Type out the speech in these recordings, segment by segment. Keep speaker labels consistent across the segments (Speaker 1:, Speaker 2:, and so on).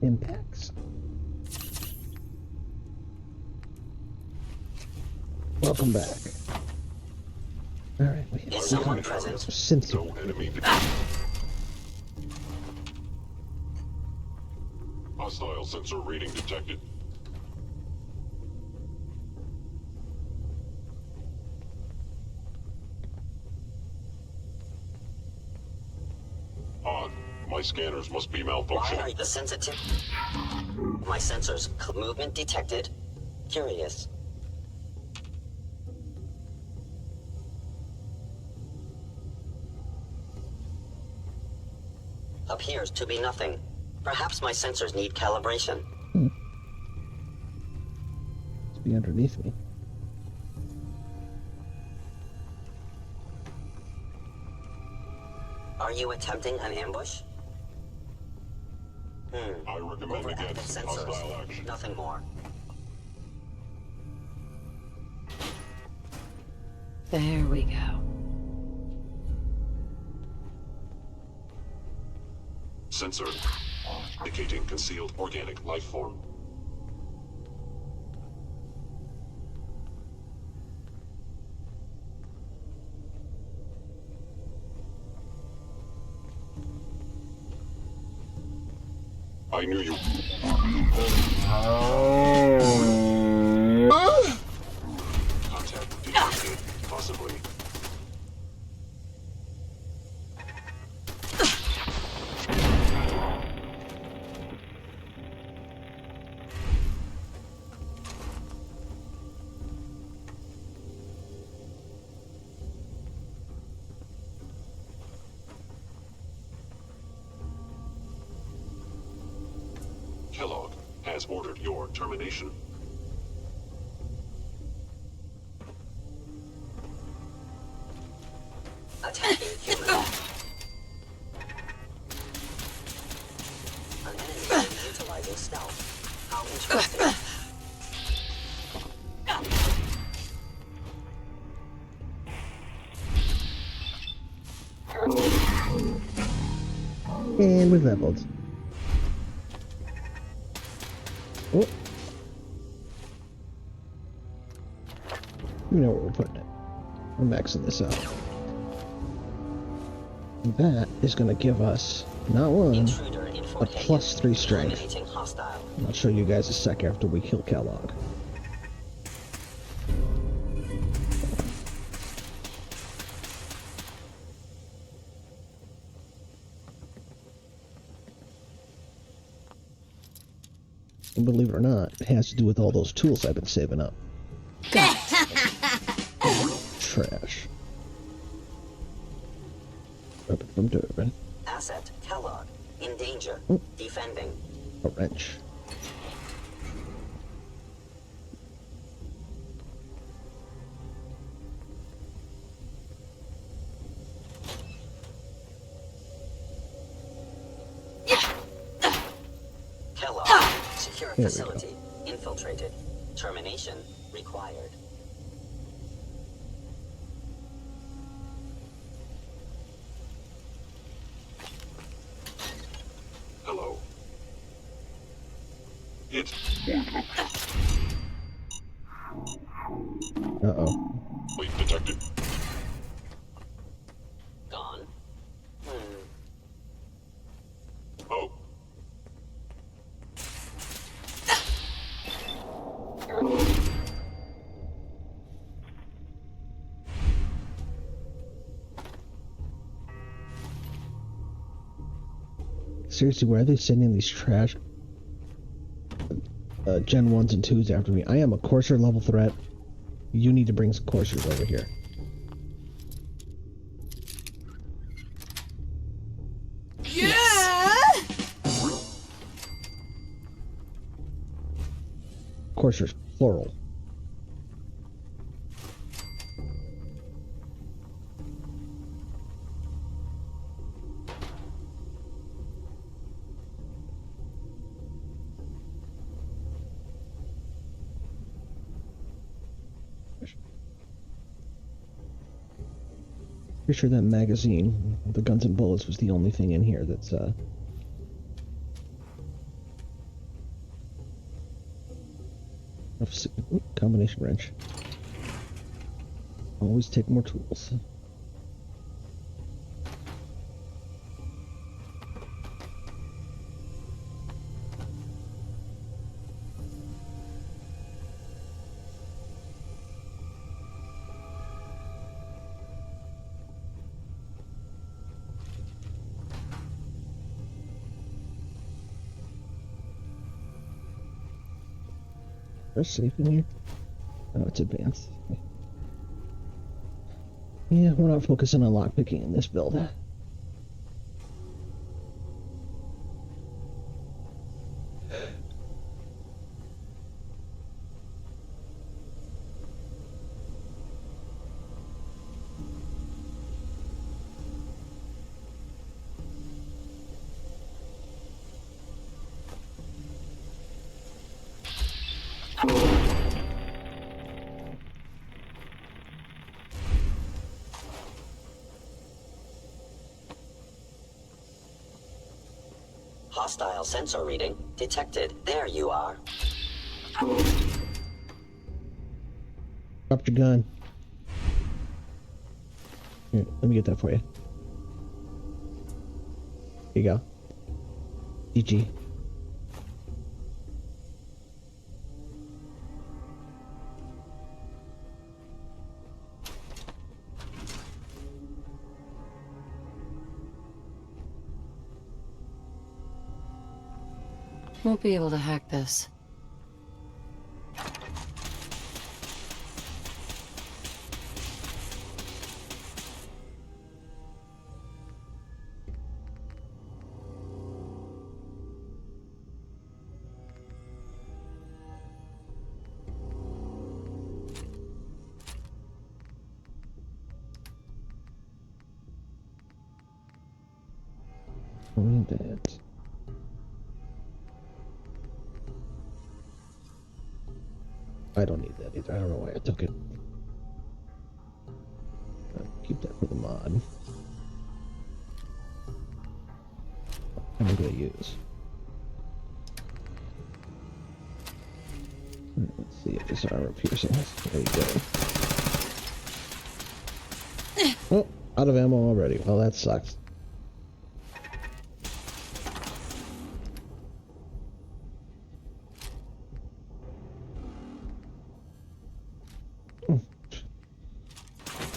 Speaker 1: impacts. Welcome back. Alright, wait.
Speaker 2: Is someone present?
Speaker 1: Synth.
Speaker 3: No enemy. Hostile sensor reading detected. Odd. My scanners must be
Speaker 2: Why
Speaker 3: malfunctioning.
Speaker 2: are the sensitive? My sensors. Movement detected. Curious. Appears to be nothing. Perhaps my sensors need calibration.
Speaker 1: It's be underneath me.
Speaker 2: Are you attempting an ambush?
Speaker 3: I recommend
Speaker 2: Overactive
Speaker 3: against hostile
Speaker 2: sensors.
Speaker 3: action.
Speaker 2: Nothing more.
Speaker 4: There we go.
Speaker 3: Sensor indicating concealed organic life form. I knew you. Contact detected, possibly. Kellogg has ordered your termination.
Speaker 2: Attacking human. An enemy is utilizing stealth. How interesting.
Speaker 1: And we've leveled. Oh. You know where we're putting it. We're maxing this out. And that is going to give us not one,
Speaker 2: Intruder in
Speaker 1: but +3 strength.
Speaker 2: eliminating hostile.
Speaker 1: And I'll show you guys a sec after we kill Kellogg. And believe it or not, it has to do with all those tools I've been saving up. Trash. Urban from Durban.
Speaker 2: Asset Kellogg. In danger. Defending.
Speaker 1: A wrench.
Speaker 2: Kellogg. Secure
Speaker 1: There we
Speaker 2: facility. Infiltrated. Termination required.
Speaker 3: Hello. It.
Speaker 1: Uh-oh.
Speaker 3: Leak detected.
Speaker 2: Gone.
Speaker 3: Oh.
Speaker 1: Seriously, why are they sending these trash Gen 1s and 2s after me? I am a Courser level threat. You need to bring some Coursers over here.
Speaker 4: Yeah!
Speaker 1: Coursers, plural. Pretty sure that magazine, the guns and bullets, was the only thing in here that's Ooh, combination wrench. Always take more tools. There's safe in here? Oh, it's advanced. Yeah, we're not focusing on lockpicking in this build.
Speaker 2: Hostile sensor reading detected. There you are.
Speaker 1: Dropped your gun. Here, let me get that for you. Here you go. GG.
Speaker 4: Won't be able to hack this.
Speaker 1: I need that. I don't need that either. I don't know why I took it. I'll keep that for the mod. How many do I use? Alright, let's see if this armor piercing. There you go. Oh, out of ammo already. Well, that sucks.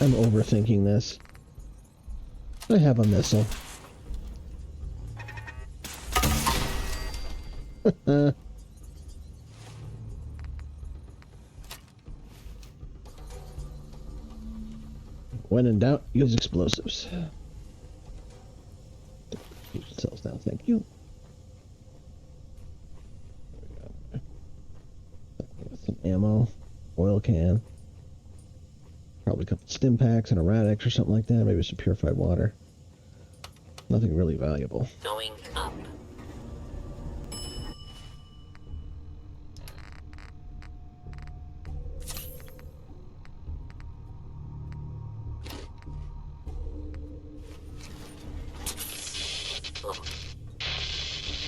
Speaker 1: I'm overthinking this. I have a missile. When in doubt, use explosives. Fusion cells now, thank you. There we go. Some ammo, oil can. Probably a couple stim packs and a radix or something like that. Maybe some purified water. Nothing really valuable.
Speaker 2: Going up.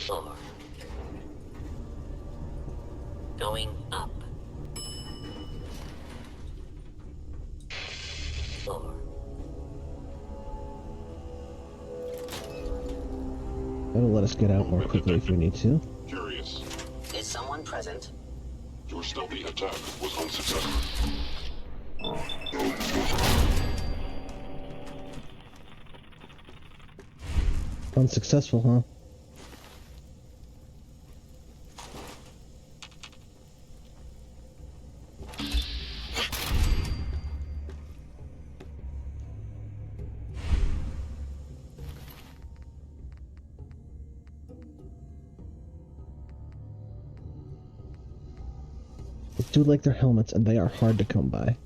Speaker 2: Floor. Going up. Floor.
Speaker 1: That'll let us get out more quickly if we need to.
Speaker 3: Curious.
Speaker 2: Is someone present?
Speaker 3: Your stealthy attack was unsuccessful.
Speaker 1: Unsuccessful, huh? I do like their helmets, and they are hard to come by.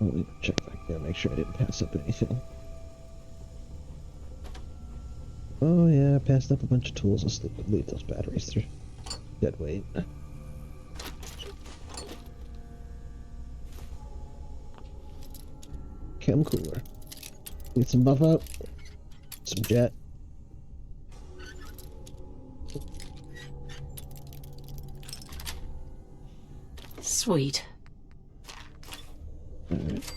Speaker 1: Let me check back there, make sure I didn't pass up anything. Oh yeah, I passed up a bunch of tools. Let's leave those batteries through. Dead weight. chem cooler. Get some buff up, some jet.
Speaker 4: Sweet.
Speaker 1: Alright.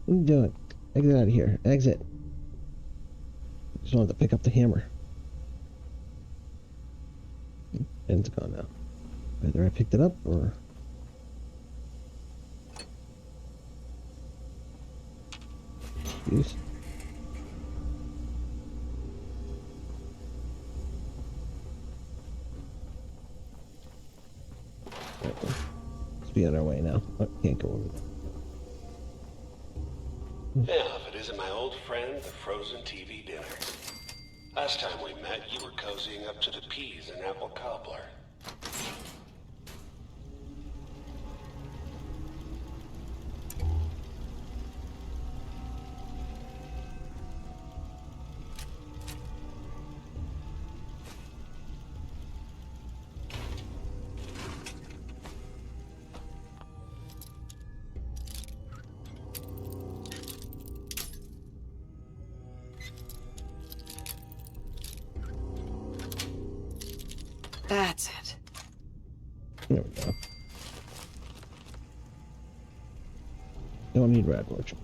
Speaker 1: What are you doing? Exit out of here. Exit. Just wanted to pick up the hammer. And it's gone now. Either I picked it up or... Jeez. Let's be on our way now. Oh, can't go over there.
Speaker 5: Yeah, if it isn't my old friend, the frozen TV dinner. Last time we met, you were cozying up to the peas and apple cobbler.
Speaker 4: That's it.
Speaker 1: There we go. Don't need red orchard.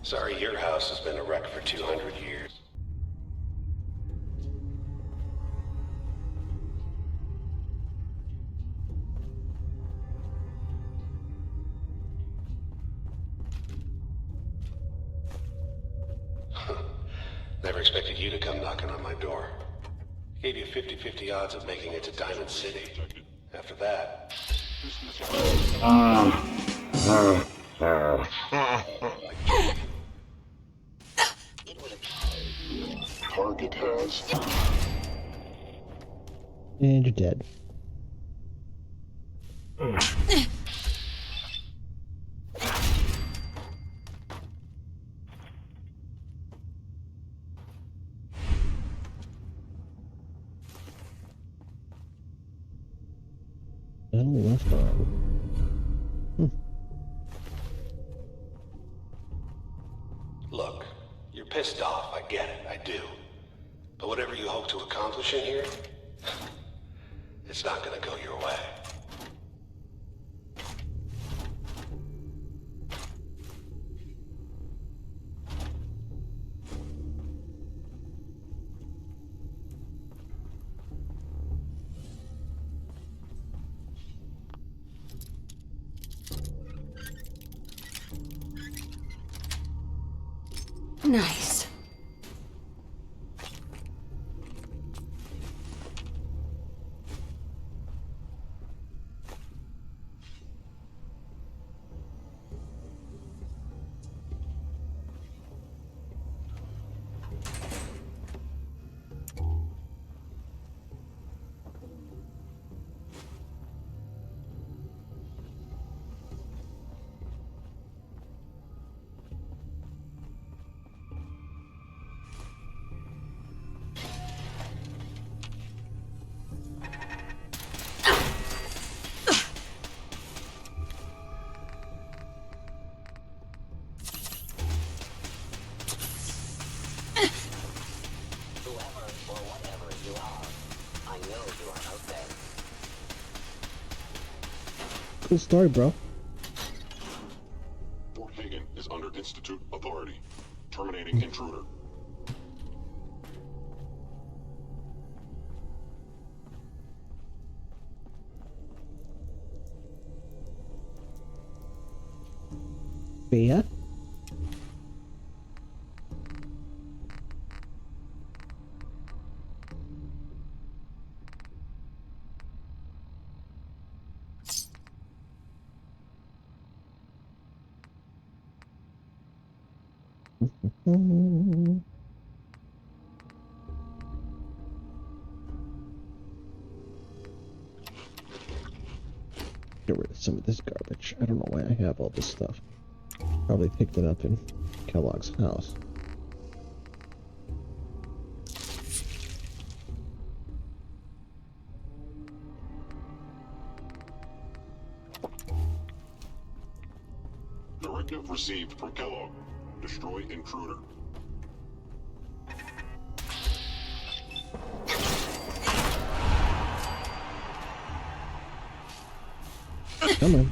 Speaker 5: Sorry, your house has been a wreck for 200 years. Never expected you to come knocking on my door. Gave you 50-50 odds of making it to Diamond City. After that...
Speaker 3: Target has...
Speaker 1: And you're dead. Left arm.
Speaker 5: Look, you're pissed off, I get it, I do. But whatever you hope to accomplish in here, it's not gonna go your way.
Speaker 4: Nice.
Speaker 2: Whoever or whatever you are, I know you are out there.
Speaker 1: Cool story, bro.
Speaker 3: Fort Hagen is under Institute authority. Terminating intruder.
Speaker 1: Bea? Get rid of some of this garbage. I don't know why I have all this stuff. Probably picked it up in Kellogg's house.
Speaker 3: Directive received from Kellogg. Destroy intruder.
Speaker 1: Come on.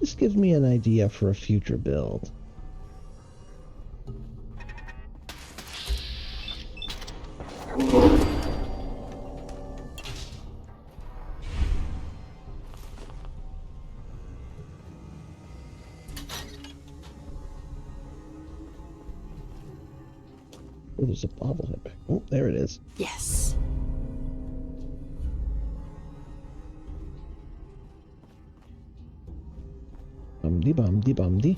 Speaker 1: This gives me an idea for a future build. Oh, there's a bobblehead back. Oh, there it is.
Speaker 4: Yes.
Speaker 1: Bumdy bumdy bumdy.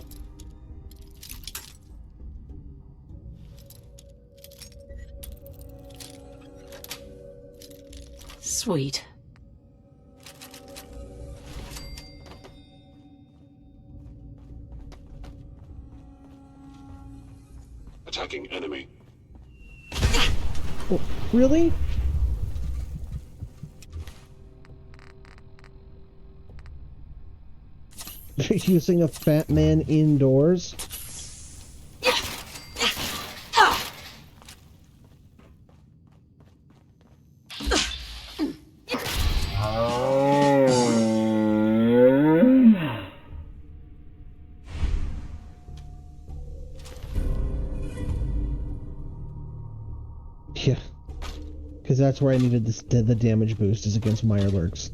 Speaker 4: Sweet.
Speaker 3: Attacking enemy.
Speaker 1: Oh, really? You're using a fat man indoors? Yeah. Because that's where I needed this, the damage boost is against Mirelurks.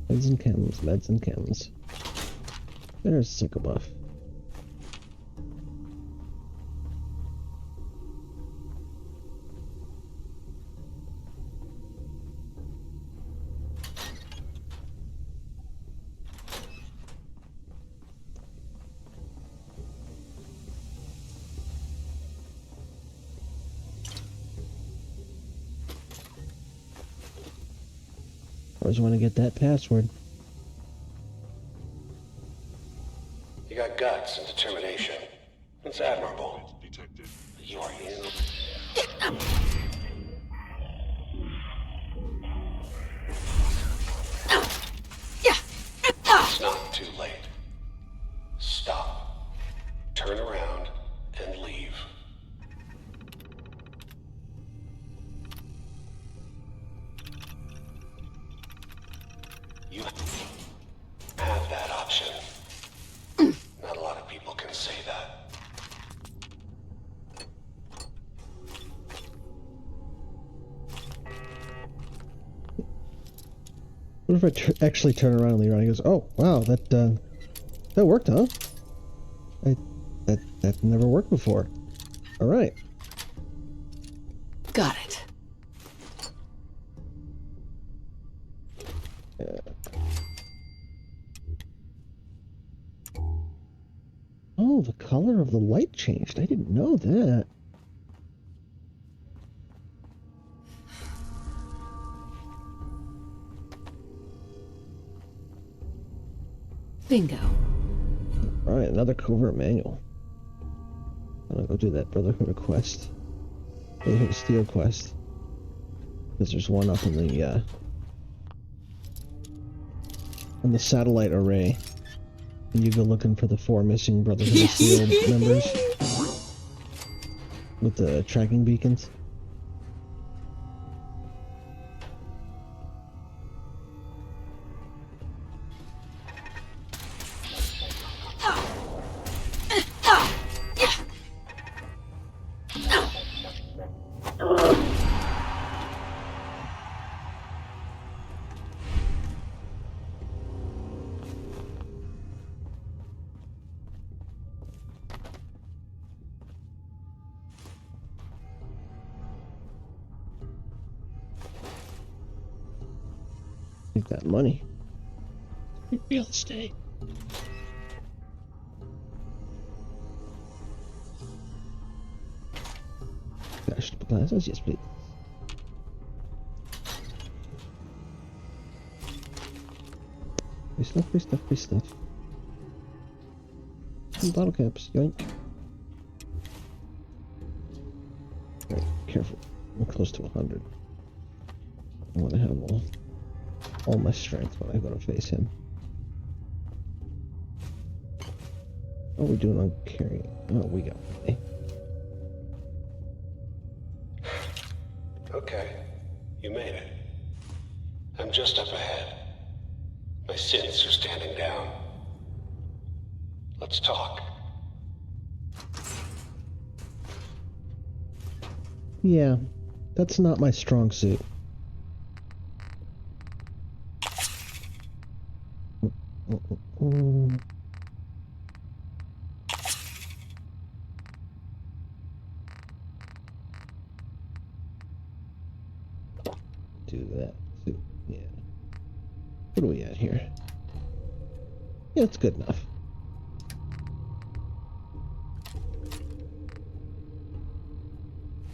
Speaker 1: Meds and chems, meds and chems. There's Sickle Buff. Always want to get that password.
Speaker 5: You got guts and determination. It's admirable.
Speaker 3: Detected.
Speaker 5: You are in. It's not too late. Stop. Turn around and leave. You have that option. Not a lot of people can say that.
Speaker 1: What if I actually turn around and leave around? He goes, "Oh, wow, that worked, huh? That never worked before. All right."
Speaker 4: Got it.
Speaker 1: Oh, the color of the light changed. I didn't know that.
Speaker 4: Bingo.
Speaker 1: Alright, another covert manual. I'm gonna go do that Brotherhood quest. Brotherhood of Steel quest. Because there's one up in the satellite array. And you go looking for the 4 missing Brotherhood of Steel members. With the tracking beacons. Take that money. Real estate. Fashionable glasses, yes please. Free stuff, free stuff, free stuff. Some bottle caps, yoink. Alright, careful. I'm close to 100. I want to have all my strength when I go to face him. How are we doing on carrying? Oh, we got plenty.
Speaker 5: Okay, you made it. I'm just up ahead. My sins are standing down. Let's talk.
Speaker 1: Yeah, that's not my strong suit. Do that too. Yeah. What are we at here? Yeah, it's good enough.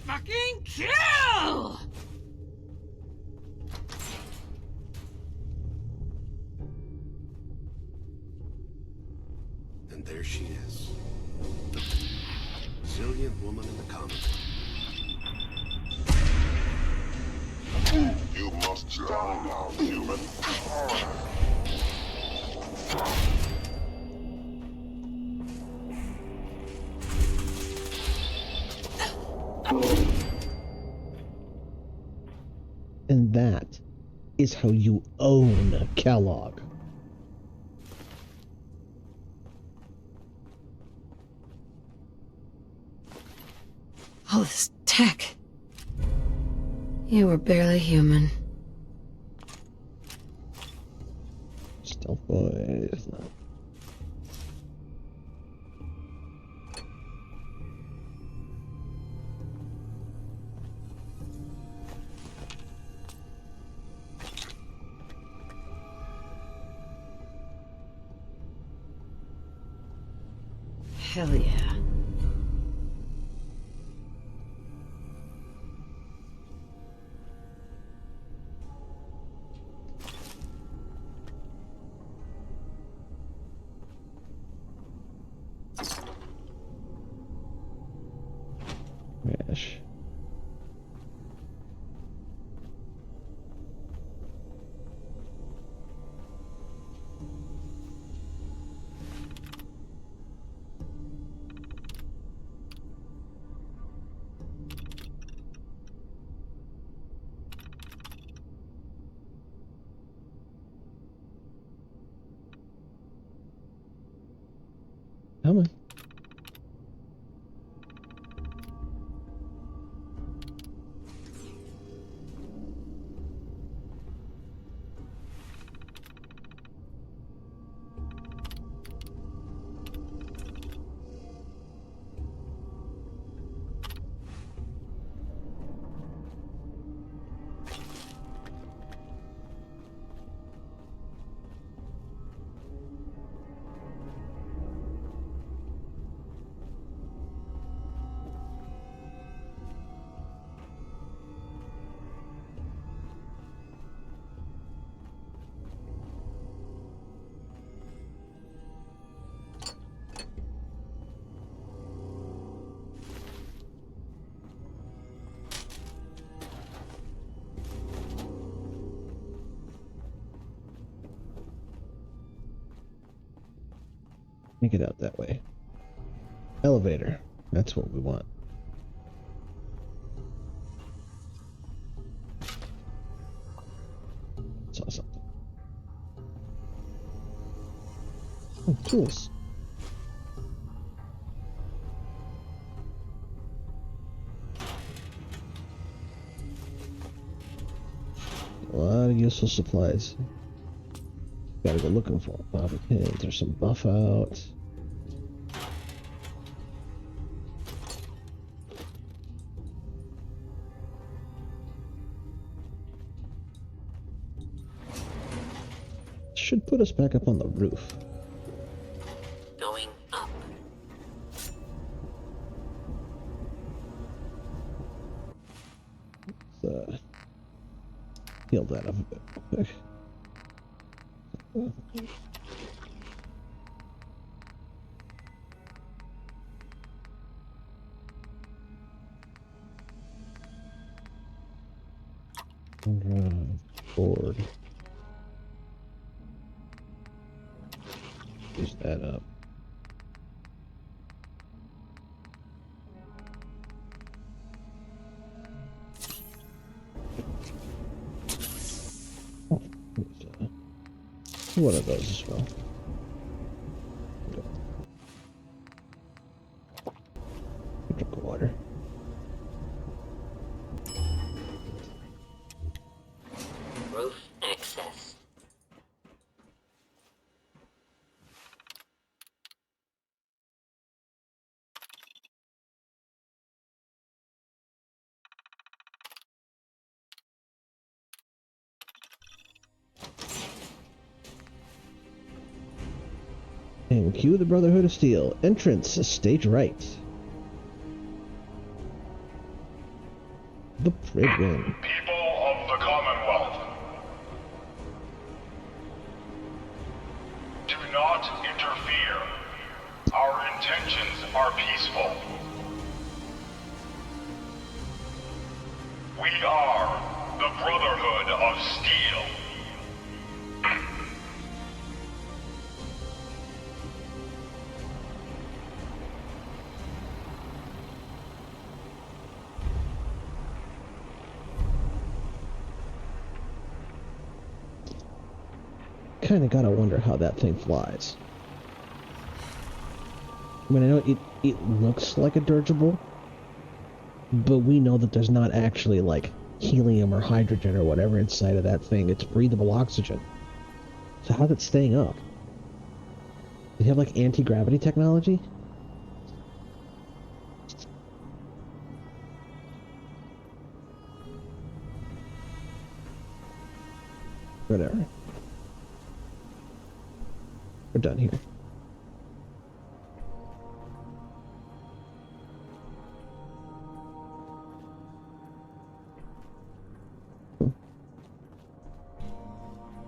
Speaker 4: Fucking kill!
Speaker 5: And there she is. The resilient woman in the comic.
Speaker 3: You must die now, human.
Speaker 1: And that is how you own Kellogg.
Speaker 4: All this tech. You were barely human.
Speaker 1: Stealth boy is not.
Speaker 4: Hell yeah.
Speaker 1: Crash. Come on. Make it out that way. Elevator. That's what we want. Saw something. Oh, tools. A lot of useful supplies. Gotta go looking for them. Bobby pins. There's some buff out. should put us back up on the roof.
Speaker 2: Going up.
Speaker 1: Let's heal that up a bit real quick. Board. Use that up. Oh, one of those as well. Drink of water.
Speaker 2: Roof access.
Speaker 1: And cue the Brotherhood of Steel. Entrance, stage right. The Pridwin.
Speaker 6: People of the Commonwealth, do not interfere. Our intentions are peaceful. We are the Brotherhood of Steel.
Speaker 1: Kinda gotta wonder how that thing flies. I mean, I know it looks like a dirigible, but we know that there's not actually, like, helium or hydrogen or whatever inside of that thing. It's breathable oxygen. So how's it staying up? Do you have, like, anti-gravity technology? Whatever. We're done here.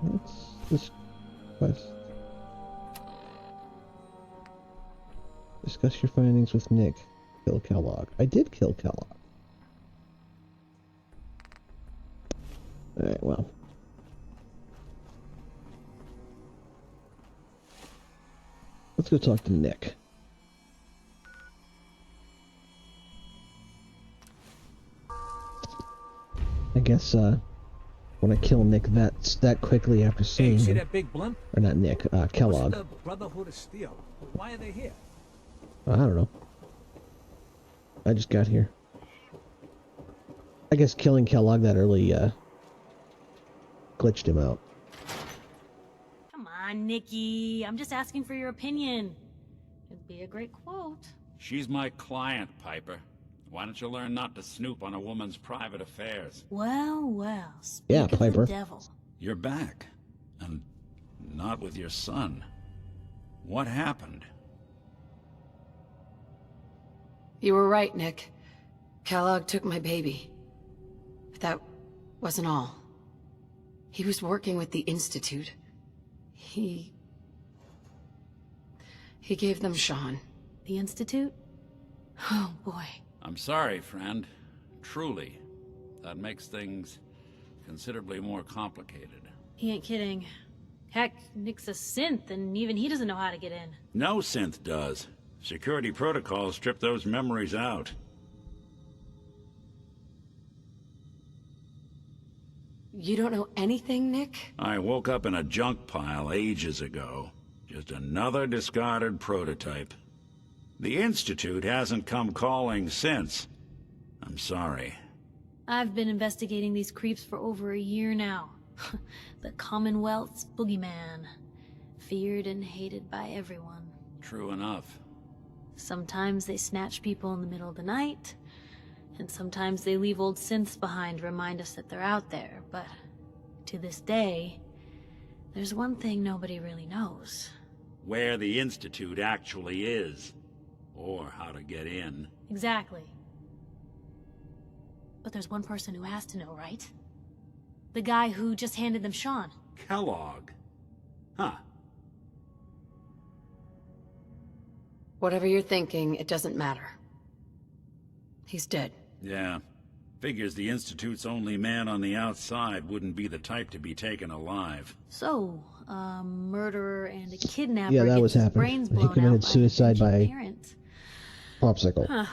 Speaker 1: What's this quest? Discuss your findings with Nick. Kill Kellogg. I did kill Kellogg. Alright, well. Let's go talk to Nick. I guess, when I kill Nick that quickly after seeing
Speaker 7: See
Speaker 1: him.
Speaker 7: that big blimp?
Speaker 1: Or not Nick, Kellogg.
Speaker 7: What's the Brotherhood of Steel? Why are they here?
Speaker 1: I don't know. I just got here. I guess killing Kellogg that early, glitched him out.
Speaker 8: Come on, Nikki. I'm just asking for your opinion. It'd be a great quote.
Speaker 9: She's my client, Piper. Why don't you learn not to snoop on a woman's private affairs?
Speaker 8: Well, well. Speak
Speaker 1: Yeah,
Speaker 8: of the
Speaker 1: Piper.
Speaker 8: devil.
Speaker 9: You're back. And not with your son. What happened?
Speaker 4: You were right, Nick. Kellogg took my baby. But that wasn't all. He was working with the Institute. He gave them Sean.
Speaker 8: The Institute? Oh, boy.
Speaker 9: I'm sorry, friend. Truly. That makes things considerably more complicated.
Speaker 8: He ain't kidding. Heck, Nick's a synth, and even he doesn't know how to get in.
Speaker 9: No synth does. Security protocols strip those memories out.
Speaker 4: You don't know anything, Nick?
Speaker 9: I woke up in a junk pile ages ago. Just another discarded prototype. The Institute hasn't come calling since. I'm sorry.
Speaker 8: I've been investigating these creeps for over a year now. The Commonwealth's boogeyman. Feared and hated by everyone.
Speaker 9: True enough.
Speaker 8: Sometimes they snatch people in the middle of the night, and sometimes they leave old synths behind to remind us that they're out there, but to this day, There's one thing nobody really knows.
Speaker 9: Where the Institute actually is. Or how to get in.
Speaker 8: Exactly. But there's one person who has to know, right? The guy who just handed them Sean.
Speaker 9: Kellogg. Huh.
Speaker 4: Whatever you're thinking, it doesn't matter. He's dead.
Speaker 9: Yeah. Figures the Institute's only man on the outside wouldn't be the type to be taken alive.
Speaker 8: So, a murderer and a kidnapper
Speaker 1: Yeah, that
Speaker 8: gets
Speaker 1: was
Speaker 8: his
Speaker 1: happened.
Speaker 8: brains
Speaker 1: He
Speaker 8: blown out
Speaker 1: committed
Speaker 8: by
Speaker 1: suicide
Speaker 8: an
Speaker 1: by
Speaker 8: ancient parent.
Speaker 1: popsicle.
Speaker 8: Huh.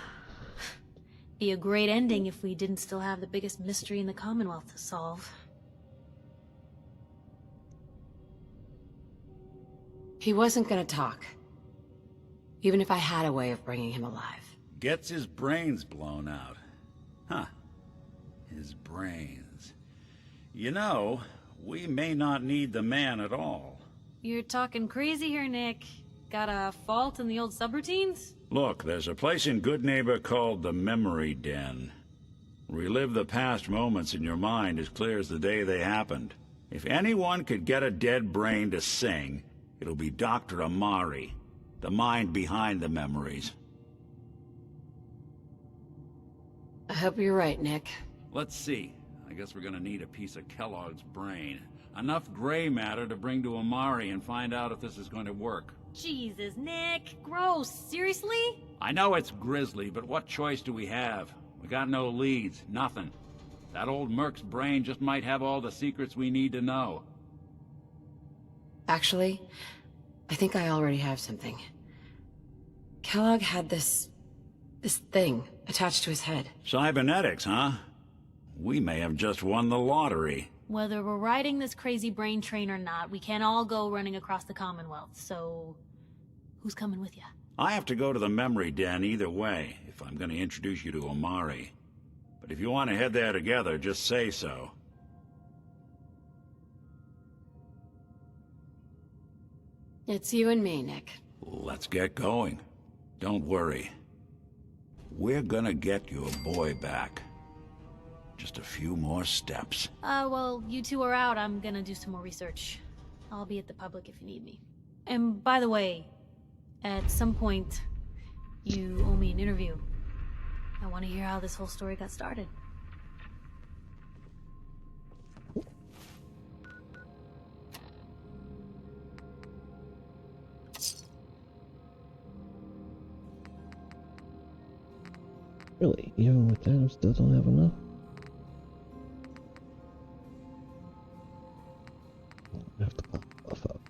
Speaker 8: Be a great ending if we didn't still have the biggest mystery in the Commonwealth to solve.
Speaker 4: He wasn't gonna talk. Even if I had a way of bringing him alive.
Speaker 9: Gets his brains blown out. Huh. His brains. You know, we may not need the man at all.
Speaker 8: You're talking crazy here, Nick. Got a fault in the old subroutines?
Speaker 9: Look, there's a place in Good Neighbor called the Memory Den. Relive the past moments in your mind as clear as the day they happened. If anyone could get a dead brain to sing, it'll be Dr. Amari, the mind behind the memories.
Speaker 4: I hope you're right, Nick.
Speaker 9: Let's see. I guess we're gonna need a piece of Kellogg's brain. Enough gray matter to bring to Amari and find out if this is going to work.
Speaker 8: Jesus, Nick. Gross. Seriously?
Speaker 9: I know it's grisly, but what choice do we have? We got no leads, nothing. That old Merc's brain just might have all the secrets we need to know.
Speaker 4: Actually, I think I already have something. Kellogg had this thing attached to his head.
Speaker 9: Cybernetics, huh? We may have just won the lottery.
Speaker 8: Whether we're riding this crazy brain train or not, we can't all go running across the Commonwealth, so... who's coming with you?
Speaker 9: I have to go to the Memory Den either way, if I'm going to introduce you to Omari. But if you want to head there together, just say so.
Speaker 4: It's you and me, Nick.
Speaker 9: Let's get going. Don't worry. We're gonna get your boy back. Just a few more steps.
Speaker 8: Well, you two are out. I'm gonna do some more research. I'll be at the public if you need me. And by the way, at some point, you owe me an interview. I want to hear how this whole story got started.
Speaker 1: Really? Even with that, I still don't have enough? I have to pop stuff up.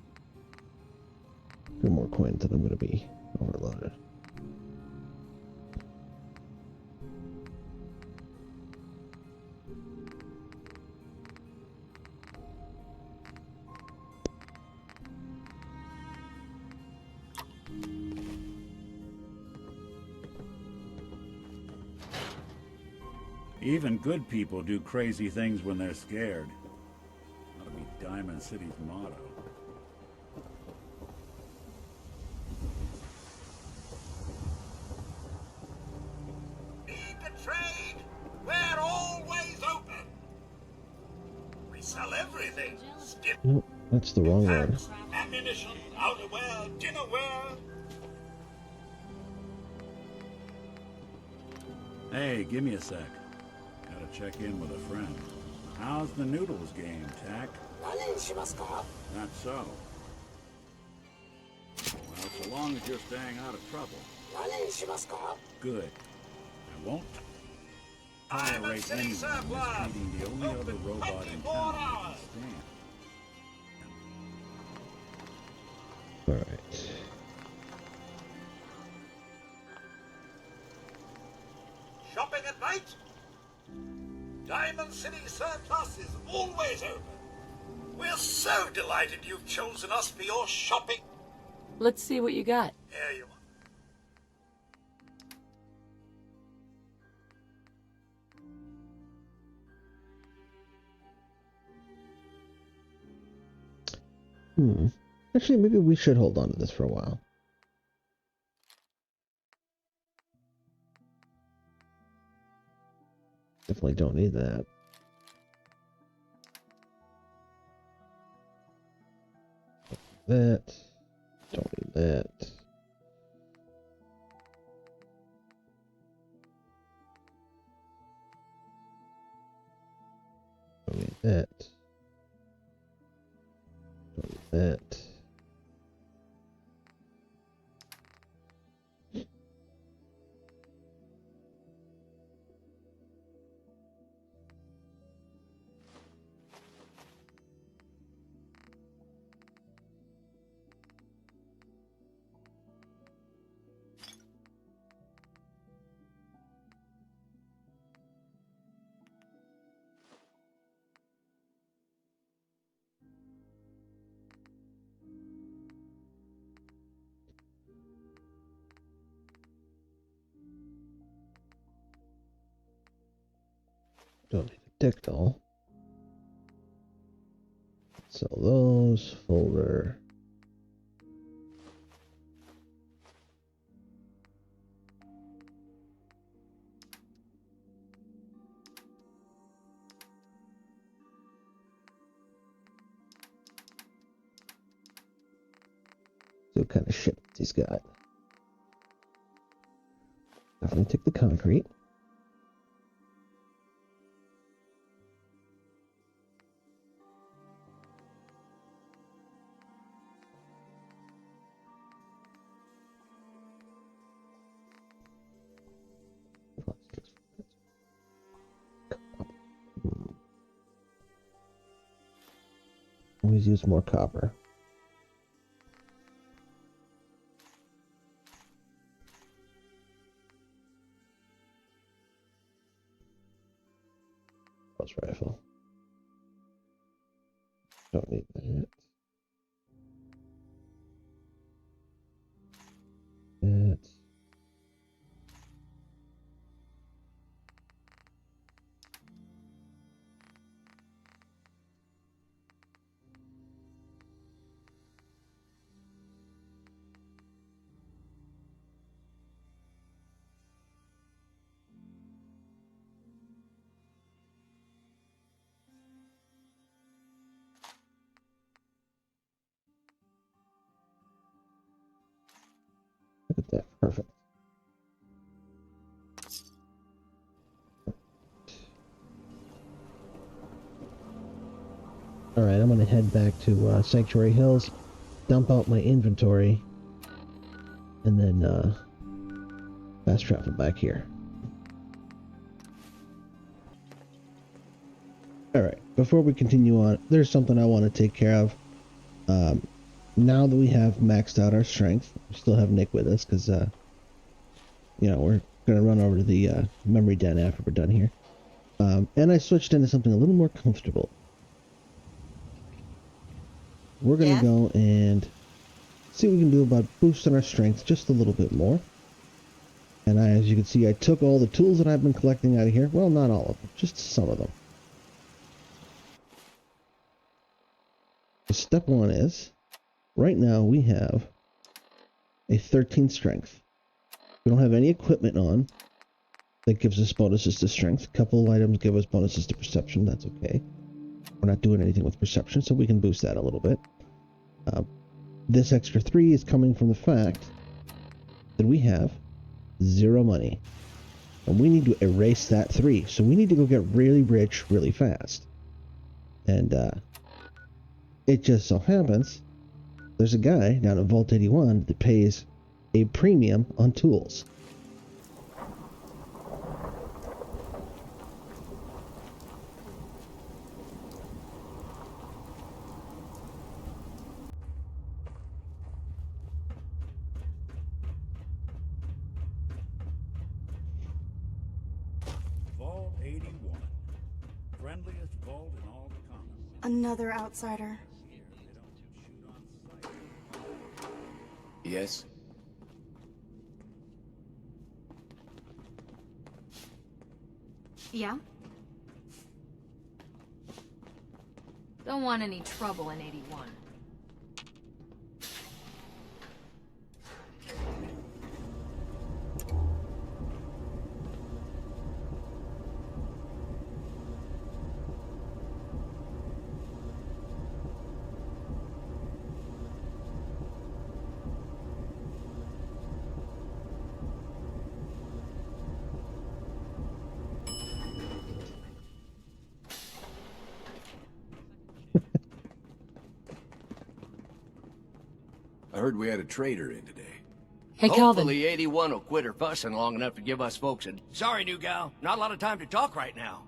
Speaker 1: A few more coins and I'm gonna be overloaded.
Speaker 9: Even good people do crazy things when they're scared. That'll be Diamond City's motto.
Speaker 6: Need to trade? We're always open. We sell everything.
Speaker 1: Nope, that's the wrong one.
Speaker 6: Ammunition, outerwear, dinnerware.
Speaker 9: Hey, give me a sec. Gotta check in with a friend. How's the noodles game, Tack? Not so. Well, so long as you're staying out of trouble. Good. I won't tolerate anyone mistreating the only other robot in town I can stand.
Speaker 1: Alright.
Speaker 6: Shopping at night? Diamond City Surplus is always open. We're so delighted you've chosen us for your shopping.
Speaker 4: Let's see what you got.
Speaker 6: Here you are.
Speaker 1: Actually, maybe we should hold on to this for a while. Definitely don't need that. that. Don't need that. Don't need that. Don't need that. Don't need a deck doll. Sell those. Folder. See what kind of shit he's got. Definitely take the concrete. Always use more copper. Pulse rifle. Don't need that. That. Look at that. Perfect. Alright, I'm gonna head back to Sanctuary Hills, dump out my inventory, and then fast travel back here. Alright, before we continue on, there's something I want to take care of. Now that we have maxed out our strength, we still have Nick with us, because, you know, we're going to run over to the memory den after we're done here. And I switched into something a little more comfortable. We're going to go and see what we can do about boosting our strength just a little bit more. And as you can see, I took all the tools that I've been collecting out of here. Well, not all of them, just some of them. Step one is, right now we have a 13 strength. We don't have any equipment on that gives us bonuses to strength. A couple of items give us bonuses to perception. That's okay. We're not doing anything with perception, so we can boost that a little bit. This extra 3 is coming from the fact that we have 0 money. And we need to erase that 3. So we need to go get really rich really fast. And it just so happens there's a guy down at Vault 81 that pays a premium on tools.
Speaker 9: Vault 81. Friendliest vault in all the commons.
Speaker 10: Another outsider.
Speaker 11: Yes?
Speaker 10: Yeah?
Speaker 12: Don't want any trouble in 81.
Speaker 10: heard we had a traitor in today.
Speaker 4: Hey, Calvin.
Speaker 11: Hopefully 81 will quit her fussing long enough to give us folks a... Sorry, new gal. Not a lot of time to talk right now.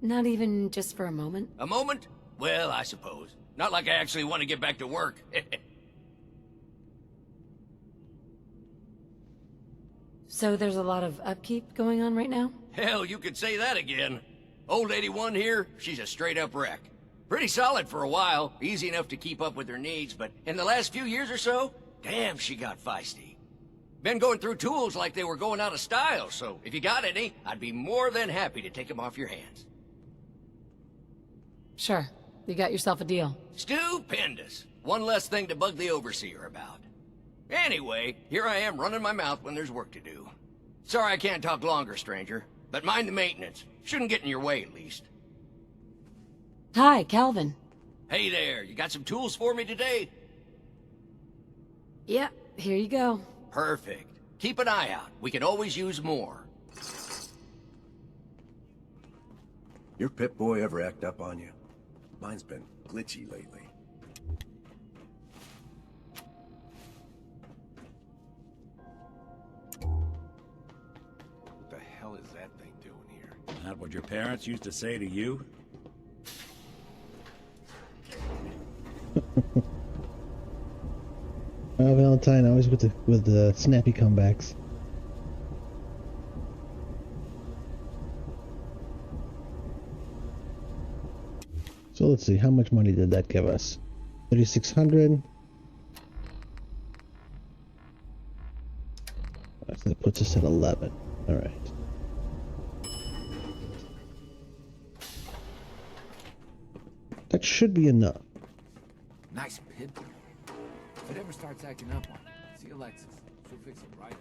Speaker 4: Not even just for a moment?
Speaker 11: A moment? Well, I suppose. Not like I actually want to get back to work.
Speaker 4: So there's a lot of upkeep going on right now?
Speaker 11: Hell, you could say that again. Old 81 here, she's a straight-up wreck. Pretty solid for a while, easy enough to keep up with her needs, but in the last few years or so, damn, she got feisty. Been going through tools like they were going out of style, so if you got any, I'd be more than happy to take them off your hands.
Speaker 4: Sure. You got yourself a deal.
Speaker 11: Stupendous. One less thing to bug the overseer about. Anyway, here I am running my mouth when there's work to do. Sorry I can't talk longer, stranger, but mind the maintenance. Shouldn't get in your way, at least.
Speaker 4: Hi, Calvin.
Speaker 11: Hey there, you got some tools for me today?
Speaker 4: Yep, here you go.
Speaker 11: Perfect. Keep an eye out. We can always use more.
Speaker 10: Your Pip-Boy ever act up on you? Mine's been glitchy lately.
Speaker 5: What the hell is that thing doing here?
Speaker 9: That what your parents used to say to you?
Speaker 1: Valentine always with the snappy comebacks. So let's see, how much money did that give us? 3,600. So that puts us at 11. All right. That should be enough.
Speaker 7: Nice pit bull. If it ever starts acting up on it, see Alexis. She'll fix it right up.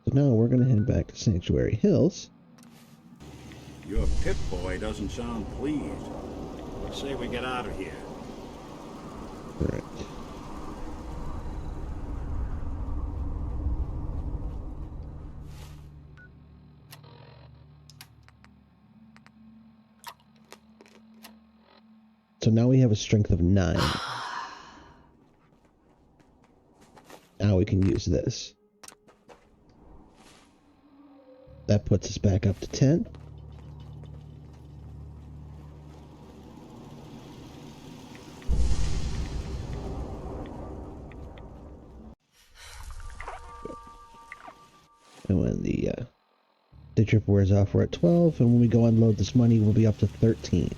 Speaker 1: So now we're going to head back to Sanctuary Hills.
Speaker 9: Your Pip-Boy doesn't sound pleased. What say we get out of here?
Speaker 1: All right. So now we have a strength of 9. Now we can use this. That puts us back up to 10. And when the day trip wears off, we're at 12. And when we go unload this money, we'll be up to 13.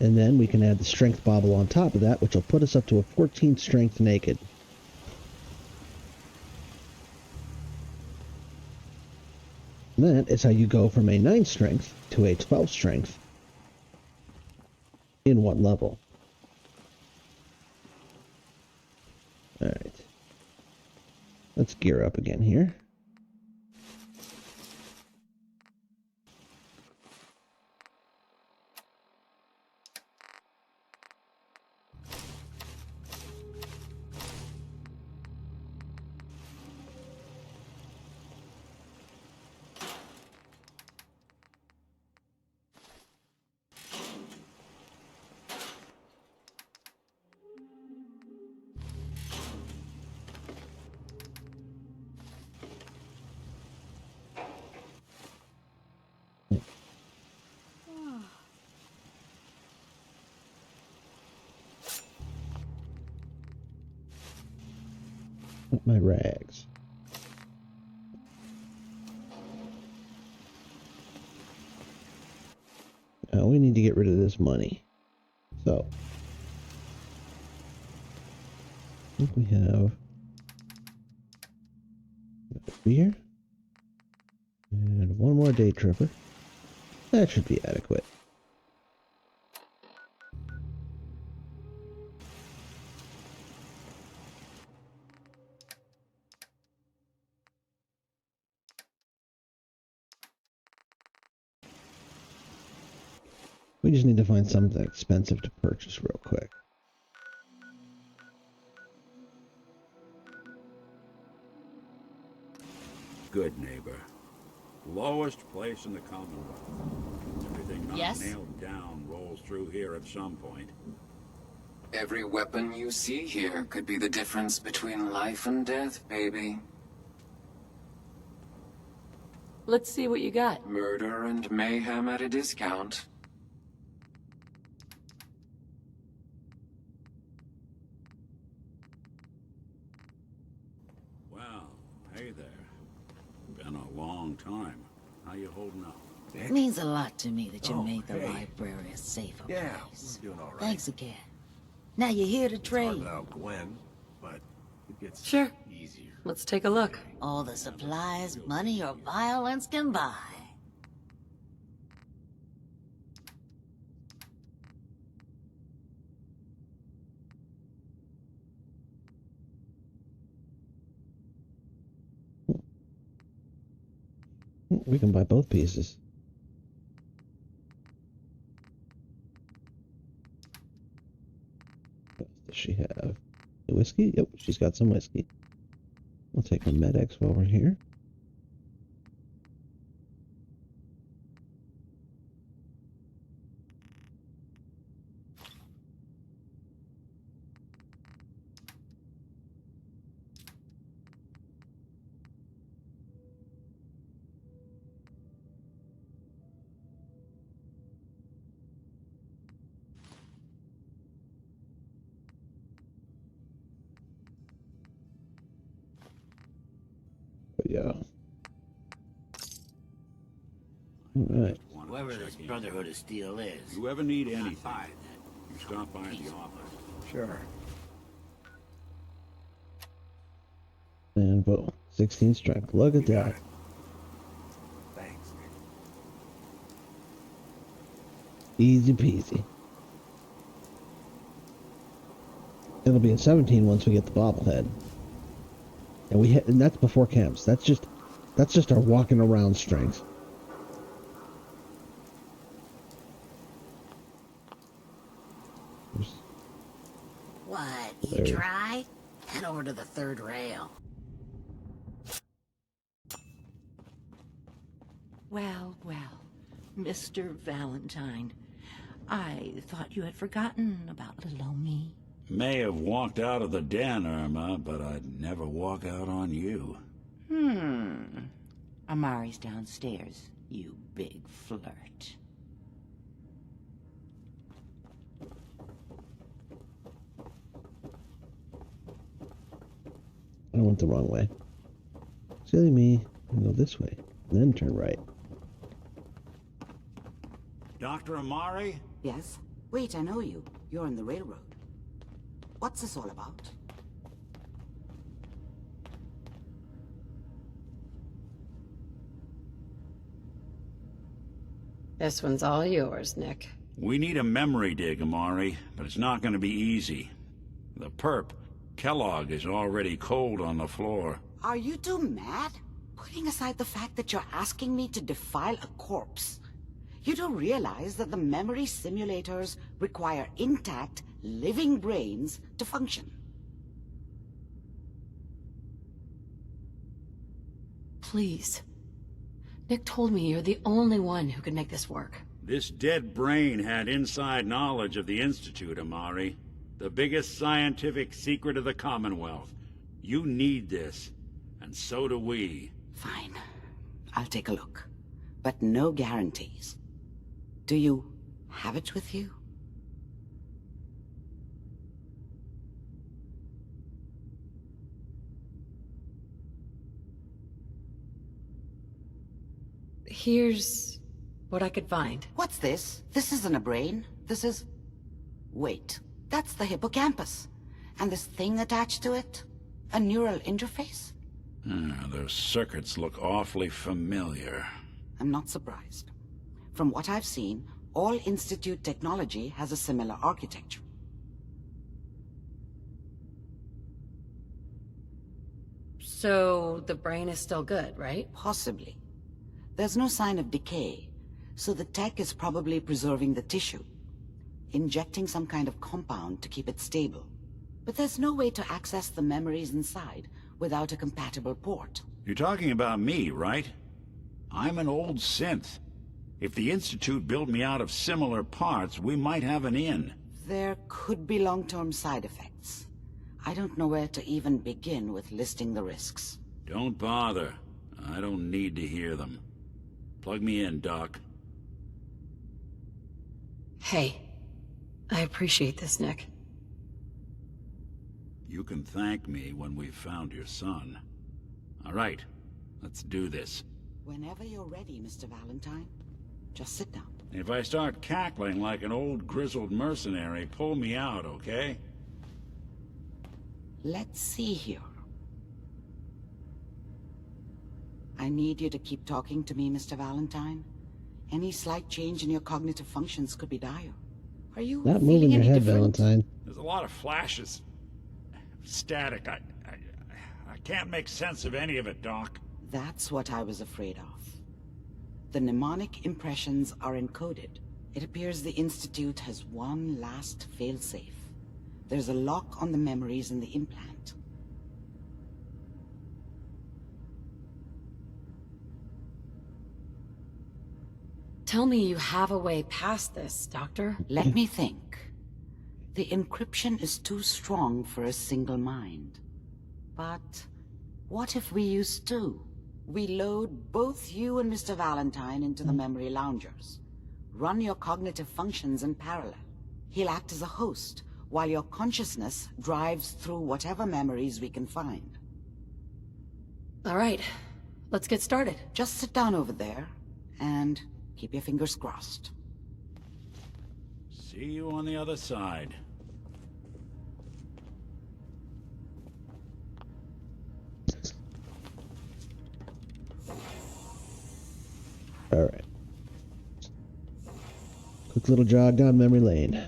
Speaker 1: And then we can add the strength bauble on top of that, which will put us up to a 14 strength naked. And that is how you go from a 9 strength to a 12 strength in one level. Alright. Let's gear up again here. My rags. We need to get rid of this money. So, I think we have a beer and one more day tripper. That should be adequate. We just need to find something expensive to purchase real quick.
Speaker 9: Good neighbor. Lowest place in the Commonwealth. Everything not
Speaker 13: Yes?
Speaker 9: nailed down rolls through here at some point.
Speaker 14: Every weapon you see here could be the difference between life and death, baby.
Speaker 13: Let's see what you got.
Speaker 14: Murder and mayhem at a discount.
Speaker 9: Well, hey there. Been a long time. How you holding up?
Speaker 13: It means a lot to me that you made the
Speaker 10: hey.
Speaker 13: library a safer
Speaker 10: Yeah,
Speaker 13: place.
Speaker 10: we're doing all right.
Speaker 13: Thanks again. Now you're here to
Speaker 10: It's hard
Speaker 13: trade.
Speaker 10: without Gwen, but it gets
Speaker 4: Sure.
Speaker 10: easier.
Speaker 4: Let's take a look.
Speaker 13: All the supplies money or violence can buy.
Speaker 1: We can buy both pieces. What else does she have? The whiskey? Yep, she's got some whiskey. We'll take a Med-X while we're here. But yeah. Alright.
Speaker 15: Whoever this Brotherhood of Steel is.
Speaker 9: You ever need
Speaker 15: I'm not
Speaker 9: anything,
Speaker 15: buying that.
Speaker 9: you stop by the office.
Speaker 10: Sure.
Speaker 1: And boom. 16 strength. Look at that.
Speaker 10: Thanks.
Speaker 1: Easy peasy. It'll be a 17 once we get the bobblehead. And that's before camps. That's just our walking around strength.
Speaker 13: What? You
Speaker 1: There.
Speaker 13: try? Head over to the third rail.
Speaker 16: Well, well, Mr. Valentine. I thought you had forgotten about little old me.
Speaker 9: May have walked out of the den, Irma, but I'd never walk out on you.
Speaker 16: Amari's downstairs, you big flirt.
Speaker 1: I went the wrong way. Silly me. I go this way. And then turn right.
Speaker 9: Dr. Amari?
Speaker 17: Yes? Wait, I know you. You're on the railroad. What's this all about?
Speaker 4: This one's all yours, Nick.
Speaker 9: We need a memory dig, Amari, but it's not going to be easy. The perp, Kellogg, is already cold on the floor.
Speaker 17: Are you two mad? Putting aside the fact that you're asking me to defile a corpse, you don't realize that the memory simulators require intact, living brains to function.
Speaker 4: Please. Nick told me you're the only one who can make this work.
Speaker 9: This dead brain had inside knowledge of the Institute, Amari. The biggest scientific secret of the Commonwealth. You need this, and so do we.
Speaker 17: Fine. I'll take a look. But no guarantees. Do you have it with you?
Speaker 4: Here's what I could find.
Speaker 17: What's this? This isn't a brain. This is... Wait. That's the hippocampus. And this thing attached to it? A neural interface?
Speaker 9: Those circuits look awfully familiar.
Speaker 17: I'm not surprised. From what I've seen, all Institute technology has a similar architecture.
Speaker 4: So the brain is still good, right?
Speaker 17: Possibly. There's no sign of decay, So the tech is probably preserving the tissue, injecting some kind of compound to keep it stable. But there's no way to access the memories inside without a compatible port.
Speaker 9: You're talking about me, right? I'm an old synth. If the Institute built me out of similar parts, we might have an in.
Speaker 17: There could be long-term side effects. I don't know where to even begin with listing the risks.
Speaker 9: Don't bother. I don't need to hear them. Plug me in, Doc.
Speaker 4: Hey, I appreciate this, Nick.
Speaker 9: You can thank me when we've found your son. All right, let's do this.
Speaker 17: Whenever you're ready, Mr. Valentine. Just sit down.
Speaker 9: If I start cackling like an old grizzled mercenary, pull me out, okay?
Speaker 17: Let's see here. I need you to keep talking to me, Mr. Valentine. Any slight change in your cognitive functions could be dire. Are you
Speaker 1: Not
Speaker 17: feeling
Speaker 1: moving your
Speaker 17: any
Speaker 1: head,
Speaker 17: different?
Speaker 1: Valentine.
Speaker 9: There's a lot of flashes. Static. I can't make sense of any of it, Doc.
Speaker 17: That's what I was afraid of. The mnemonic impressions are encoded. It appears the Institute has one last failsafe. There's a lock on the memories in the implant.
Speaker 4: Tell me you have a way past this, Doctor.
Speaker 17: Let me think. The encryption is too strong for a single mind. But what if we use two? We load both you and Mr. Valentine into the memory loungers. Run your cognitive functions in parallel. He'll act as a host, while your consciousness drives through whatever memories we can find.
Speaker 4: All right, let's get started.
Speaker 17: Just sit down over there, and keep your fingers crossed.
Speaker 9: See you on the other side.
Speaker 1: All right. Quick little jog down memory lane.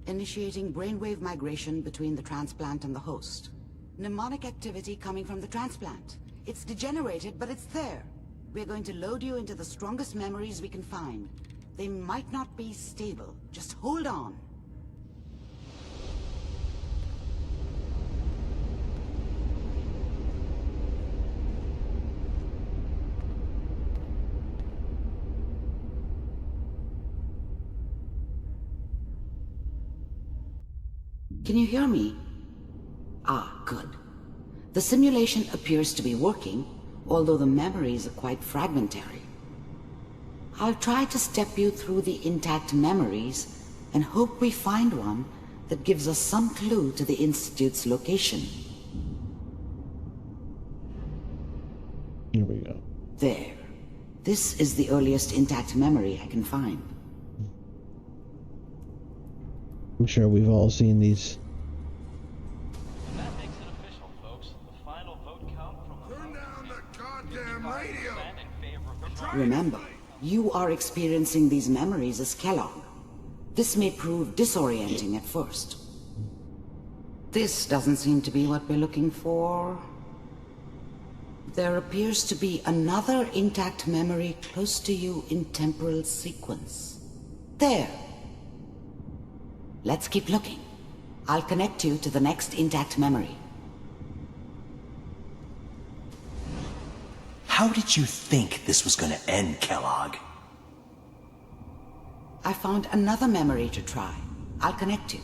Speaker 17: Initiating brainwave migration between the transplant and the host. Mnemonic activity coming from the transplant. It's degenerated, but it's there. We're going to load you into the strongest memories we can find. They might not be stable. Just hold on. Can you hear me? Ah, good. The simulation appears to be working, although the memories are quite fragmentary. I'll try to step you through the intact memories and hope we find one that gives us some clue to the Institute's location.
Speaker 1: Here we go.
Speaker 17: There. This is the earliest intact memory I can find.
Speaker 1: I'm sure we've all seen these.
Speaker 18: And that makes it official, folks. The final vote count from the
Speaker 10: Turn down the goddamn radio!
Speaker 18: in favor of the
Speaker 17: Remember, you are experiencing these memories as Kellogg. This may prove disorienting at first. This doesn't seem to be what we're looking for. There appears to be another intact memory close to you in temporal sequence. There. Let's keep looking. I'll connect you to the next intact memory.
Speaker 19: How did you think this was gonna end, Kellogg?
Speaker 17: I found another memory to try. I'll connect you.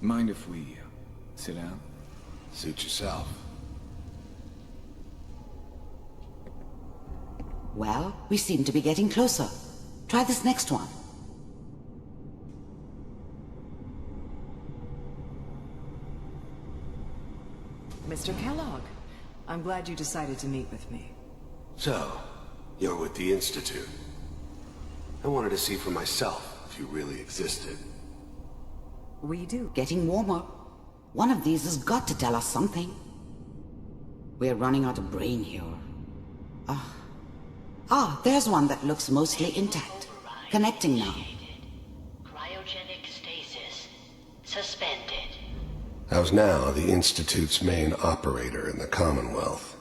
Speaker 7: Mind if we sit down?
Speaker 5: Suit yourself.
Speaker 17: Well, we seem to be getting closer. Try this next one.
Speaker 20: Mr. Kellogg, I'm glad you decided to meet with me.
Speaker 5: So, you're with the Institute. I wanted to see for myself if you really existed.
Speaker 20: We do.
Speaker 17: Getting warmer. One of these has got to tell us something. We're running out of brain here. Ah, there's one that looks mostly intact. Connecting now.
Speaker 13: Cryogenic stasis. Suspended.
Speaker 5: How's now the Institute's main operator in the Commonwealth?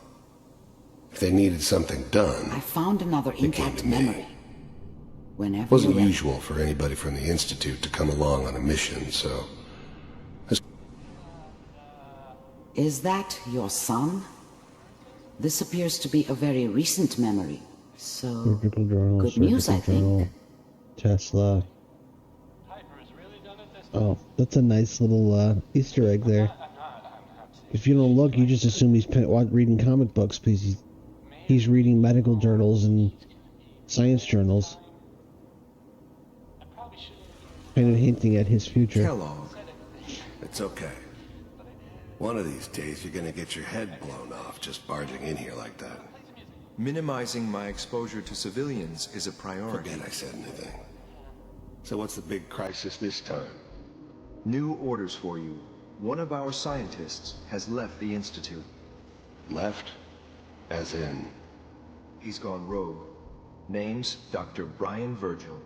Speaker 5: If they needed something done,
Speaker 17: I found another intact memory. Whenever
Speaker 5: it wasn't
Speaker 17: you're ready.
Speaker 5: usual for anybody from the Institute to come along on a mission, so...
Speaker 17: Is that your son? This appears to be a very recent memory. So,
Speaker 1: Surgical journal,
Speaker 17: good news, I think.
Speaker 1: Tesla. Oh, that's a nice little Easter egg there. If you don't look, you just assume he's reading comic books because he's reading medical journals and science journals. Kind of hinting at his future.
Speaker 5: Kellogg. It's okay. One of these days, you're gonna get your head blown off just barging in here like that.
Speaker 21: Minimizing my exposure to civilians is a priority.
Speaker 5: Forget I said anything. So what's the big crisis this time?
Speaker 21: New orders for you. One of our scientists has left the Institute.
Speaker 5: Left? As in?
Speaker 21: He's gone rogue. Name's Dr. Brian Virgil.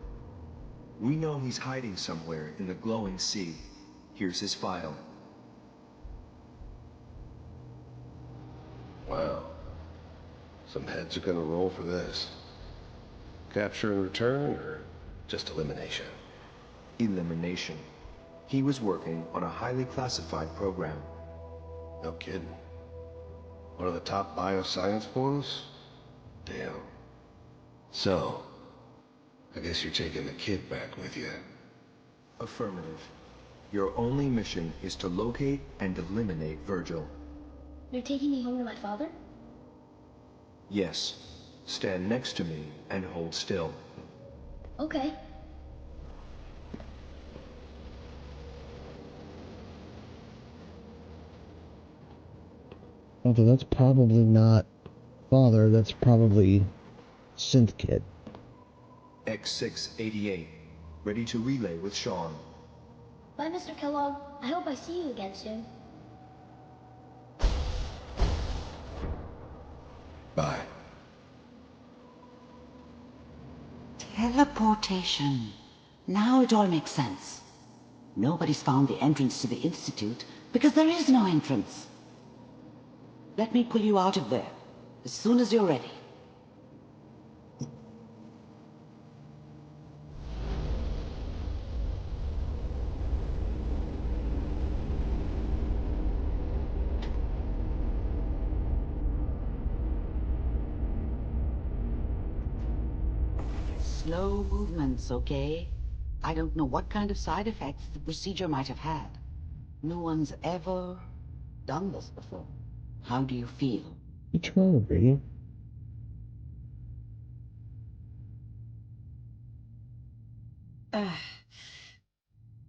Speaker 21: We know he's hiding somewhere in the glowing sea. Here's his file.
Speaker 5: Wow. Some heads are gonna roll for this. Capture and return, or just elimination?
Speaker 21: Elimination. He was working on a highly classified program.
Speaker 5: No kidding. One of the top bioscience ones? Damn. So, I guess you're taking the kid back with you.
Speaker 21: Affirmative. Your only mission is to locate and eliminate Virgil.
Speaker 22: You're taking me home to my father?
Speaker 21: Yes. Stand next to me and hold still.
Speaker 22: Okay.
Speaker 1: Although that's probably not father, that's probably synth kid.
Speaker 21: X688. Ready to relay with Sean.
Speaker 22: Bye, Mr. Kellogg. I hope I see you again soon.
Speaker 5: Bye.
Speaker 17: Teleportation. Now it all makes sense. Nobody's found the entrance to the Institute because there is no entrance. Let me pull you out of there as soon as you're ready. Slow movements, okay? I don't know what kind of side effects the procedure might have had. No one's ever done this before. How do you feel?
Speaker 1: What's wrong with me?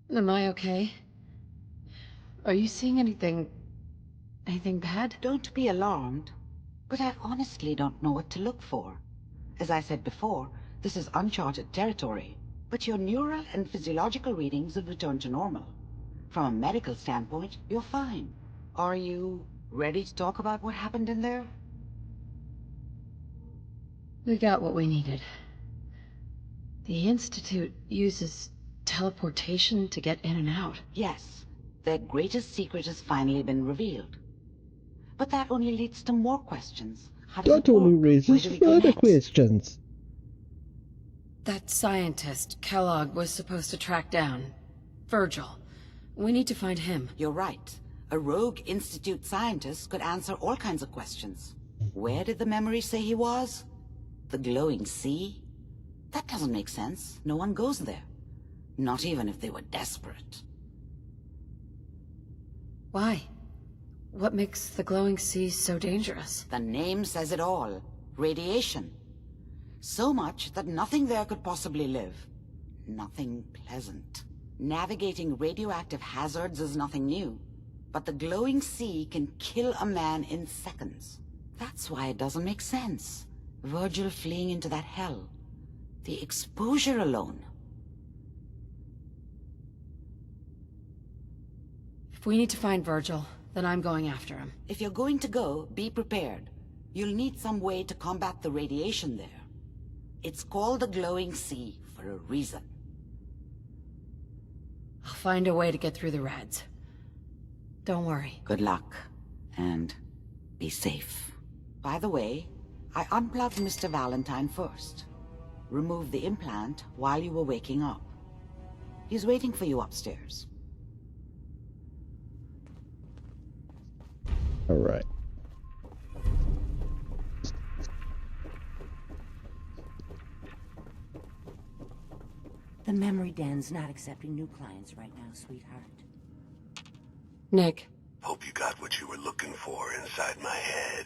Speaker 4: Am I okay? Are you seeing anything bad?
Speaker 17: Don't be alarmed, but I honestly don't know what to look for. As I said before, this is uncharted territory, but your neural and physiological readings have returned to normal. From a medical standpoint, you're fine. Are you ready to talk about what happened in there?
Speaker 4: We got what we needed. The Institute uses teleportation to get in and out.
Speaker 17: Yes, their greatest secret has finally been revealed. But that only leads to more questions. How does
Speaker 1: That
Speaker 17: it
Speaker 1: only
Speaker 17: work?
Speaker 1: raises
Speaker 17: Where do we go
Speaker 1: further
Speaker 17: next?
Speaker 1: questions.
Speaker 4: That scientist, Kellogg, was supposed to track down. Virgil. We need to find him.
Speaker 17: You're right. A rogue Institute scientist could answer all kinds of questions. Where did the memory say he was? The glowing sea? That doesn't make sense. No one goes there. Not even if they were desperate.
Speaker 4: Why? What makes the glowing sea so dangerous?
Speaker 17: The name says it all. Radiation. So much that nothing there could possibly live. Nothing pleasant. Navigating radioactive hazards is nothing new. But the glowing sea can kill a man in seconds. That's why it doesn't make sense. Virgil fleeing into that hell. The exposure alone.
Speaker 4: If we need to find Virgil, then I'm going after him.
Speaker 17: If you're going to go, be prepared. You'll need some way to combat the radiation there. It's called the glowing sea for a reason.
Speaker 4: I'll find a way to get through the rads. Don't worry.
Speaker 17: Good luck, and be safe. By the way, I unplugged Mr. Valentine first. Removed the implant while you were waking up. He's waiting for you upstairs.
Speaker 1: All right.
Speaker 16: The memory den's not accepting new clients right now, sweetheart.
Speaker 4: Nick.
Speaker 5: Hope you got what you were looking for inside my head.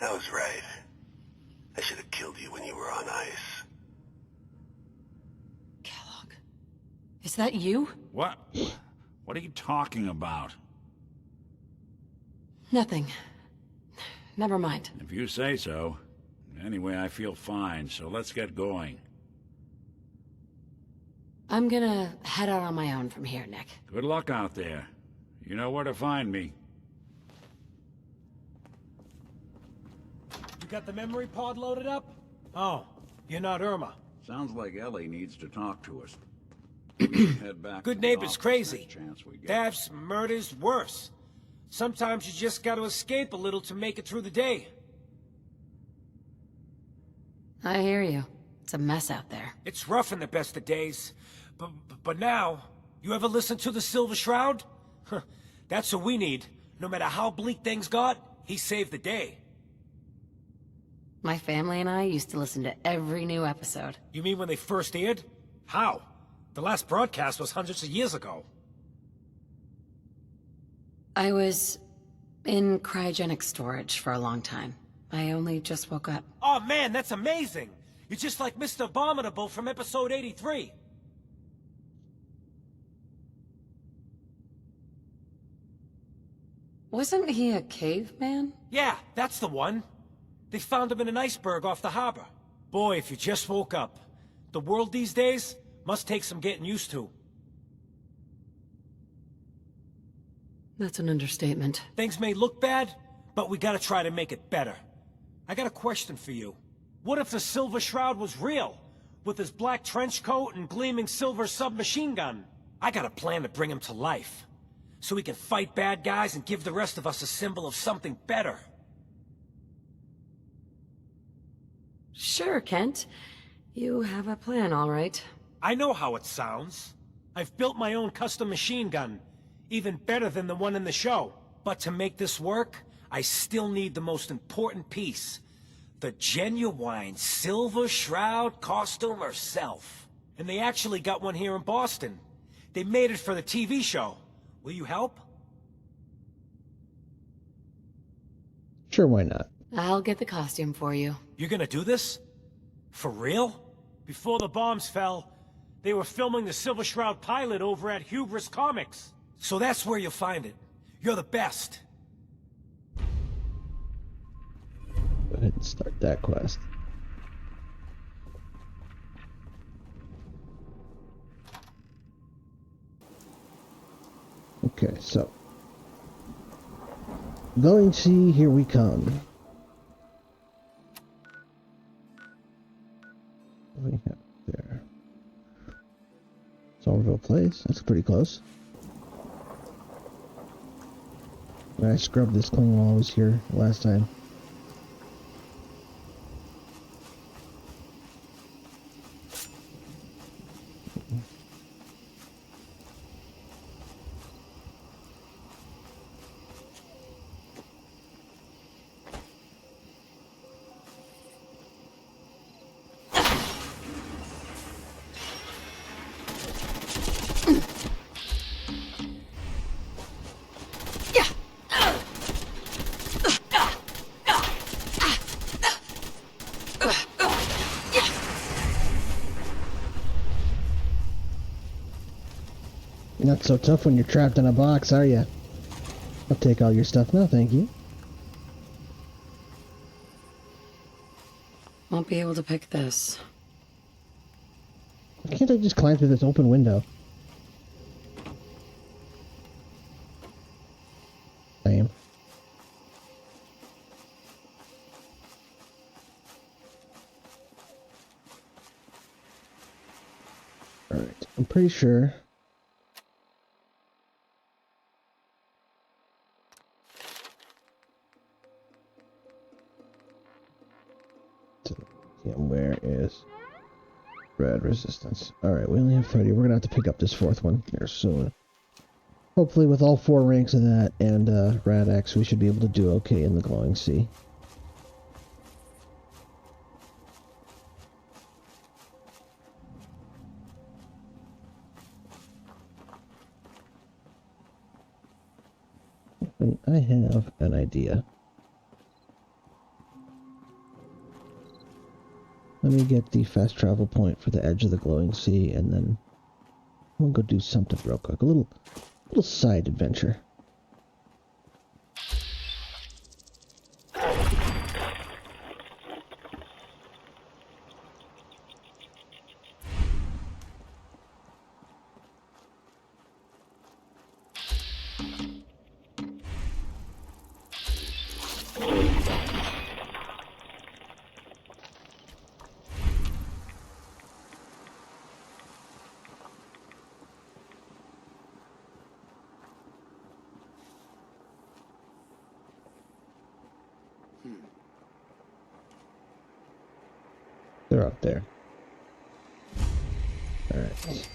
Speaker 5: I was right. I should have killed you when you were on ice.
Speaker 4: Kellogg. Is that you?
Speaker 9: What? What are you talking about?
Speaker 4: Nothing. Never mind.
Speaker 9: If you say so. Anyway, I feel fine, so let's get going.
Speaker 4: I'm gonna head out on my own from here, Nick.
Speaker 9: Good luck out there. You know where to find me.
Speaker 2: You got the memory pod loaded up? Oh, you're not Irma.
Speaker 9: Sounds like Ellie needs to talk to us. Head back.
Speaker 2: Good neighbor's crazy. Thefts, murders, worse. Sometimes you just gotta escape a little to make it through the day.
Speaker 4: I hear you. It's a mess out there.
Speaker 2: It's rough in the best of days. But now, you ever listen to the Silver Shroud? That's what we need. No matter how bleak things got, he saved the day.
Speaker 4: My family and I used to listen to every new episode.
Speaker 2: You mean when they first aired? How? The last broadcast was hundreds of years ago.
Speaker 4: I was in cryogenic storage for a long time. I only just woke up.
Speaker 2: Oh man, that's amazing! You're just like Mr. Abominable from episode 83.
Speaker 4: Wasn't he a caveman?
Speaker 2: Yeah, that's the one. They found him in an iceberg off the harbor. Boy, if you just woke up. The world these days must take some getting used to.
Speaker 4: That's an understatement.
Speaker 2: Things may look bad, but we gotta try to make it better. I got a question for you. What if the Silver Shroud was real? With his black trench coat and gleaming silver submachine gun? I got a plan to bring him to life. So we can fight bad guys and give the rest of us a symbol of something better.
Speaker 4: Sure, Kent. You have a plan, all right.
Speaker 2: I know how it sounds. I've built my own custom machine gun. Even better than the one in the show. But to make this work, I still need the most important piece. The genuine Silver Shroud costume herself. And they actually got one here in Boston. They made it for the TV show. Will you help?
Speaker 1: Sure, why not?
Speaker 4: I'll get the costume for you.
Speaker 2: You're gonna do this? For real? Before the bombs fell, they were filming the Silver Shroud pilot over at Hubris Comics. So that's where you'll find it. You're the best.
Speaker 1: Go ahead and start that quest. Okay, so going see, here we come. What do we have there? Somerville Place. That's pretty close. I scrubbed this clean while I was here last time. You're not so tough when you're trapped in a box, are you? I'll take all your stuff now, thank you.
Speaker 4: Won't be able to pick this.
Speaker 1: Why can't I just climb through this open window? Same. Alright, I'm pretty sure. Yeah, where is red resistance? Alright, we only have 30. We're gonna have to pick up this fourth one here soon. Hopefully with all 4 ranks of that and Rad X, we should be able to do okay in the glowing sea. I have an idea. Let me get the fast travel point for the edge of the glowing sea, and then I'm gonna go do something real quick. A little side adventure. They're up there. Alright.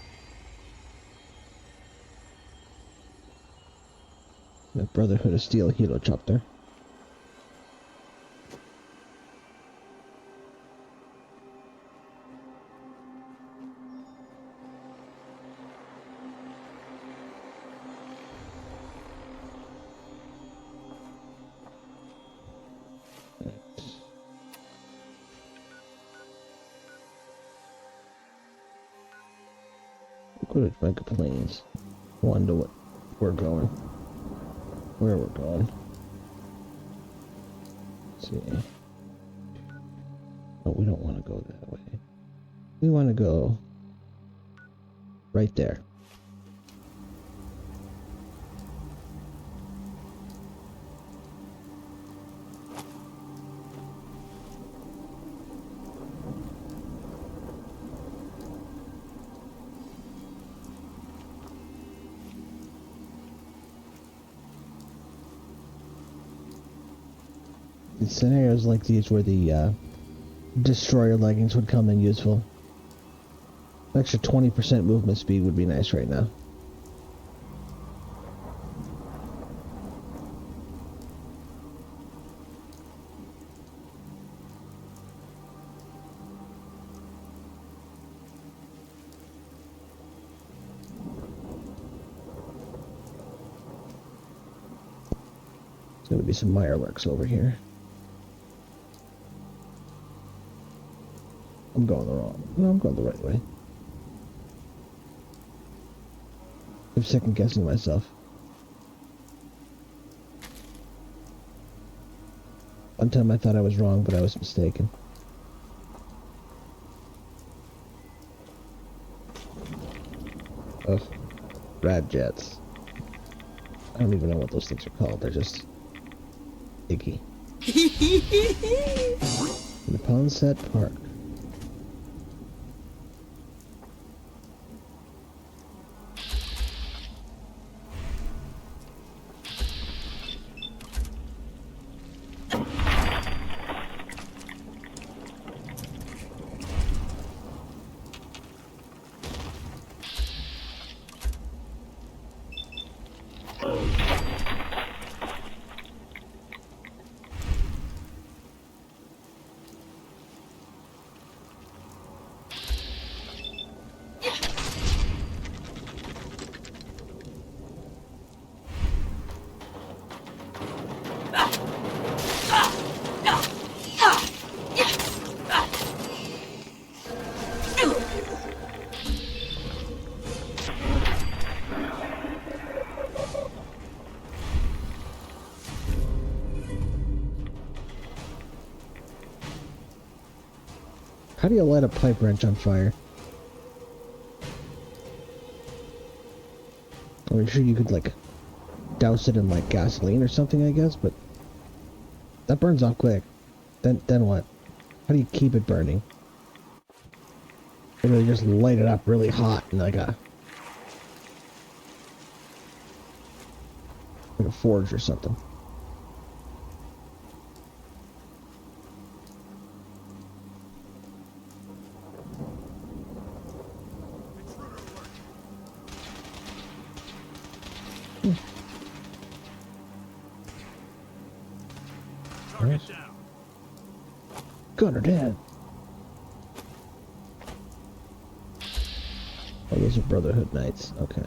Speaker 1: The Brotherhood of Steel Helo Chopper. Go to Mega Plains. Wonder what we're going. Where we're going. Let's see. Oh, we don't want to go that way. We want to go right there. In scenarios like these where the destroyer leggings would come in useful. An extra 20% movement speed would be nice right now. There's gonna be some Mirelurks over here. I'm going the wrong. No, I'm going the right way. I'm second guessing myself. One time I thought I was wrong, but I was mistaken. Ugh. Rad jets. I don't even know what those things are called. They're just icky. Neponset Park. How do you light a pipe wrench on fire? I'm sure you could, like, douse it in, like, gasoline or something, I guess, but that burns off quick. Then what? How do you keep it burning? Maybe they just light it up really hot and like a forge or something.
Speaker 9: Target down.
Speaker 1: Gunner dead. Oh, those are Brotherhood Knights. Okay.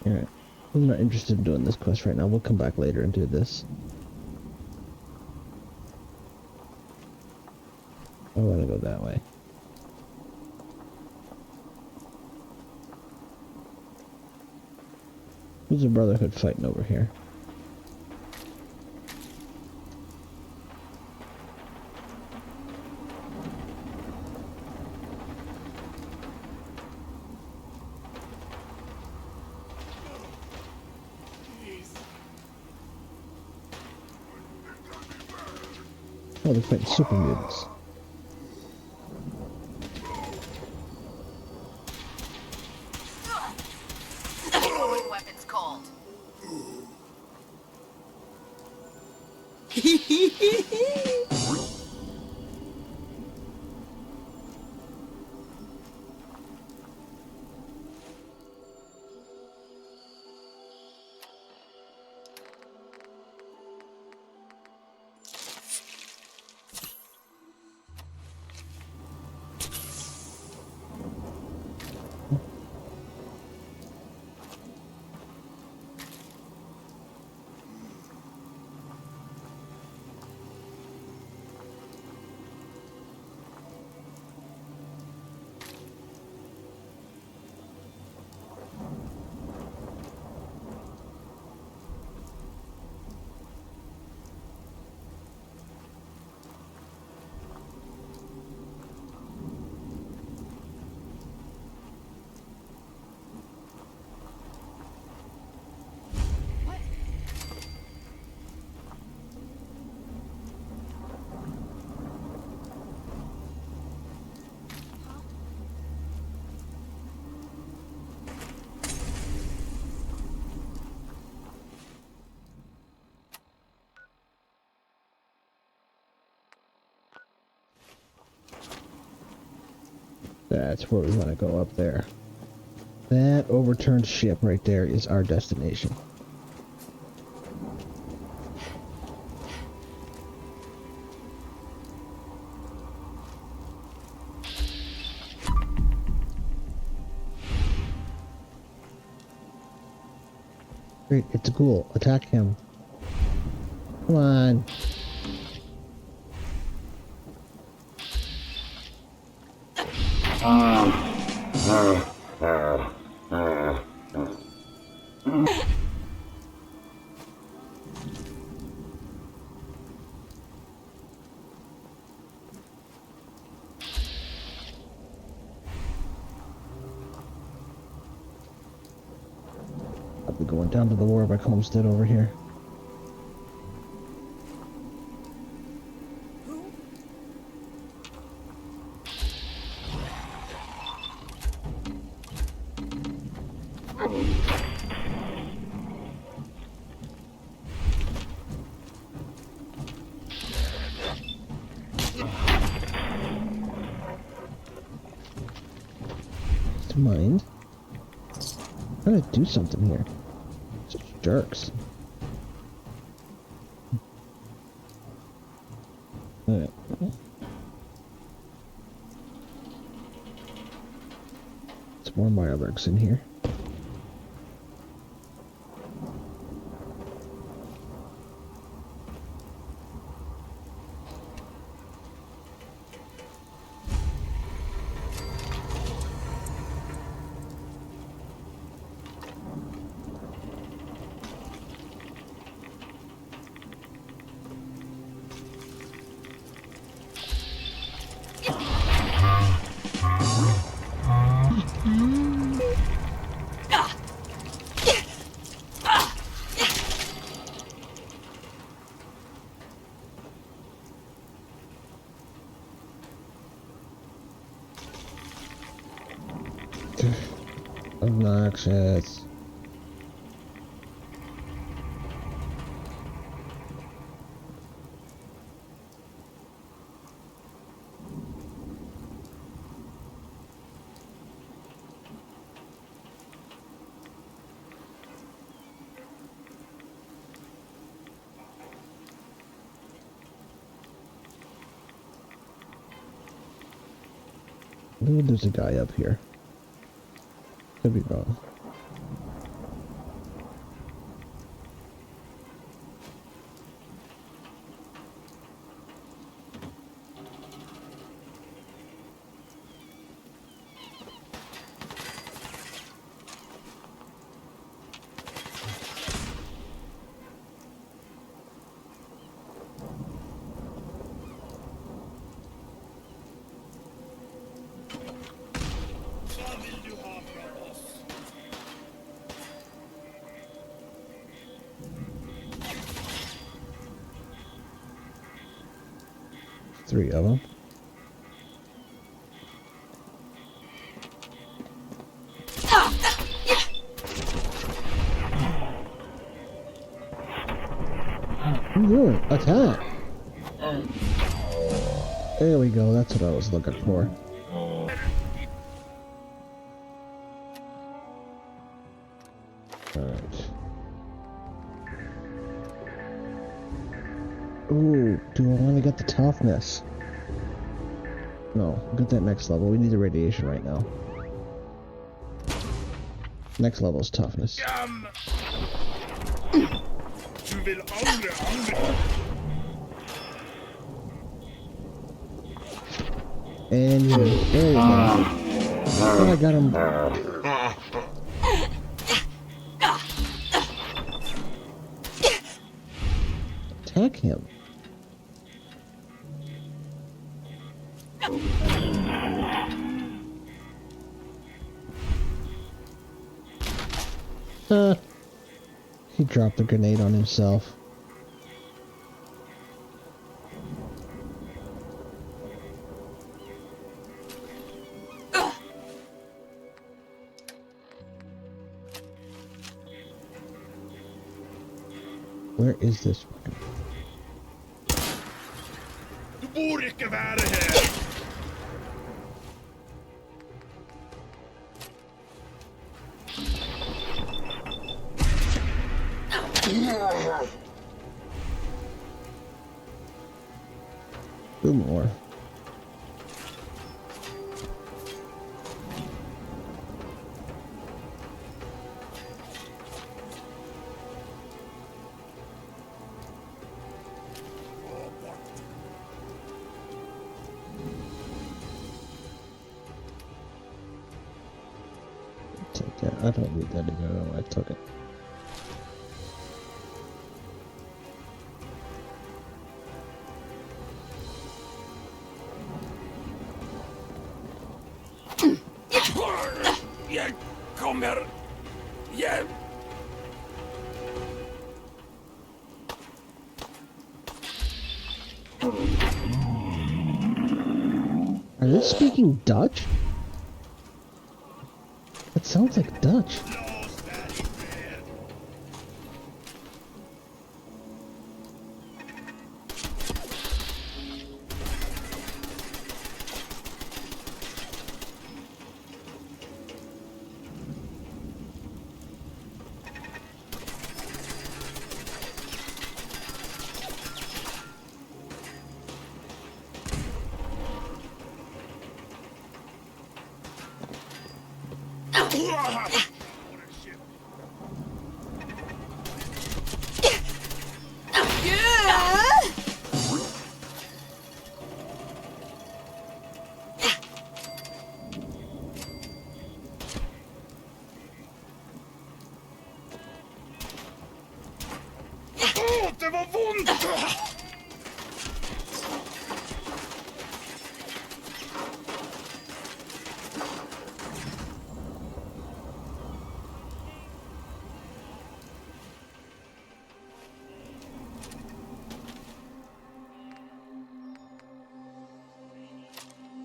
Speaker 1: Alright. I'm not interested in doing this quest right now. We'll come back later and do this. I want to go that way. Who's the Brotherhood fighting over here? Oh, they're fighting super mutants.
Speaker 13: Weapons called.
Speaker 1: That's where we want to go, up there. That overturned ship right there is our destination. Great, it's a ghoul. Attack him. Come on. I'll be going down to the Warwick homestead over here. Mind. I'm trying to do something here. Such jerks. Alright. more Mirelurks in here. Obnoxious. Maybe there's a guy up here. Could be wrong. Three of them. What are you doing? Attack! There we go, that's what I was looking for. Alright. Ooh, do I want to get the toughness? No, get that next level. We need the radiation right now. Next level is toughness. And there we go. Oh, I got him. Attack him. He dropped a grenade on himself. Where is this one?
Speaker 6: Get out of here!
Speaker 1: Two more. Take that. I don't need that anymore. I took it.
Speaker 6: Jag kommer igen.
Speaker 1: Are they speaking Dutch? That sounds like Dutch.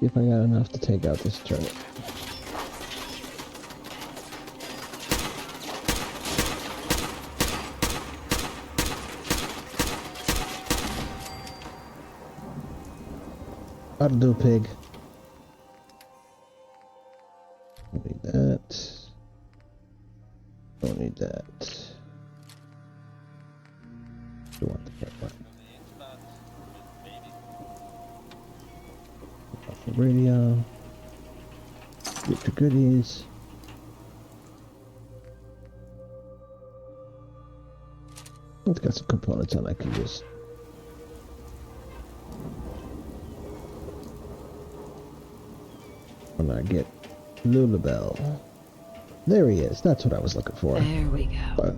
Speaker 1: See if I got enough to take out this turnip. That'll do, pig. Don't need that. Don't need that. You want the pig one. Off the radio. Get your goodies. It's got some components on I can use. When I get Lulabelle. There he is. That's what I was looking for.
Speaker 4: There we go.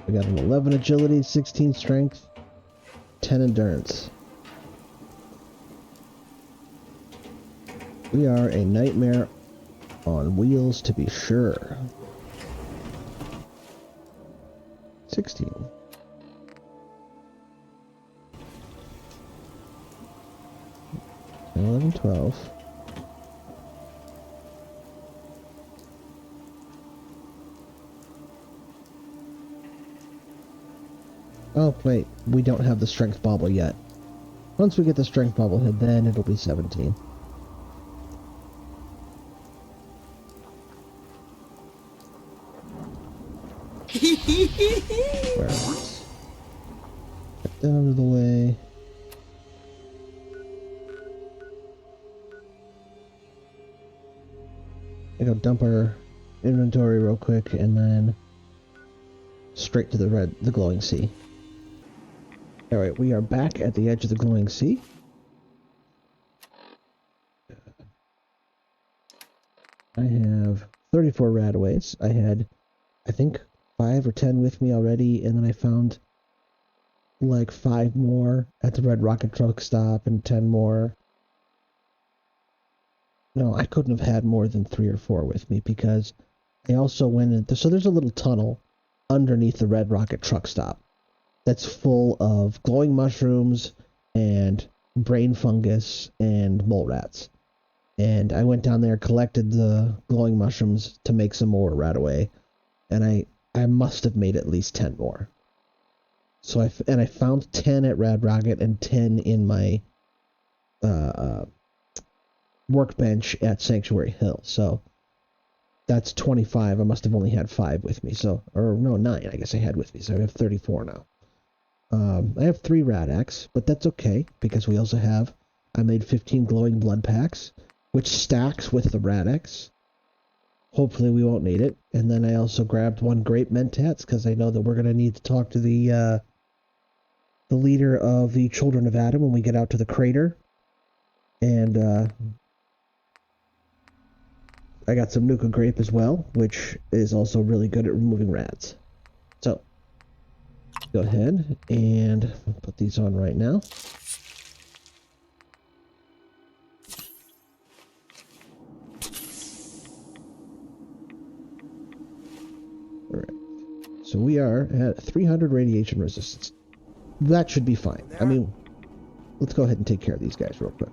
Speaker 1: We got an 11 agility, 16 strength, 10 endurance. We are a nightmare on wheels to be sure. 16. And 11, 12. Oh, wait. We don't have the strength bauble yet. Once we get the strength bauble hit, then it'll be 17. Right. Get that out of the way. I go dump our inventory real quick and then straight to the glowing sea. Alright, we are back at the edge of the glowing sea. I have 34 radaways. I had, I think, 5 or 10 with me already, and then I found like 5 more at the Red Rocket Truck stop and 10 more. No, I couldn't have had more than 3 or 4 with me because I also went in. So there's a little tunnel underneath the Red Rocket Truck stop that's full of glowing mushrooms and brain fungus and mole rats. And I went down there, collected the glowing mushrooms to make some more radaway, and I must have made at least 10 more. So I found 10 at Rad Rocket and 10 in my workbench at Sanctuary Hill. So that's 25. I must have only had 5 with me. So, or no, 9 I guess I had with me. So I have 34 now. I have 3 Radax, but that's okay because we also have, I made 15 glowing blood packs, which stacks with the Radax. Hopefully we won't need it. And then I also grabbed 1 grape mentats because I know that we're going to need to talk to the leader of the Children of Adam when we get out to the crater. And I got some Nuka grape as well, which is also really good at removing rats. So go ahead and put these on right now. Alright. So we are at 300 radiation resistance. That should be fine. I mean, let's go ahead and take care of these guys real quick.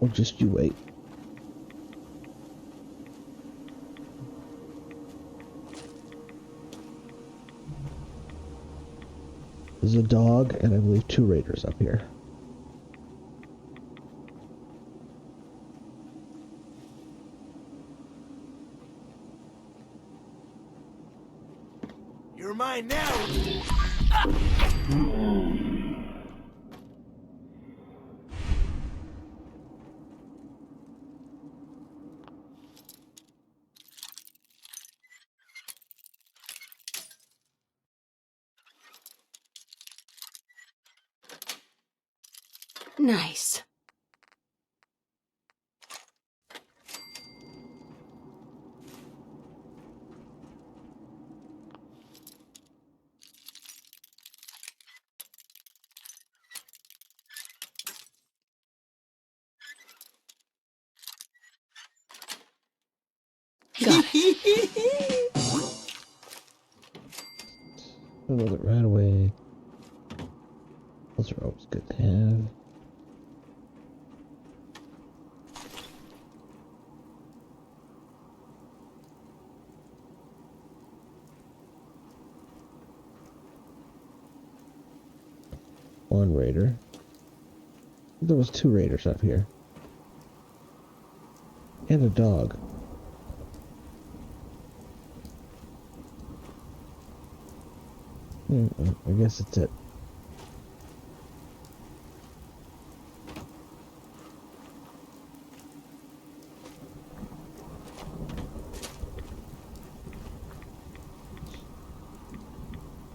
Speaker 1: Or just you wait. There's a dog and I believe 2 raiders up here.
Speaker 6: mine now.
Speaker 4: Nice. Got it.
Speaker 1: Another right away. Those are always good to have. One raider. There was 2 raiders up here. And a dog. I guess that's it.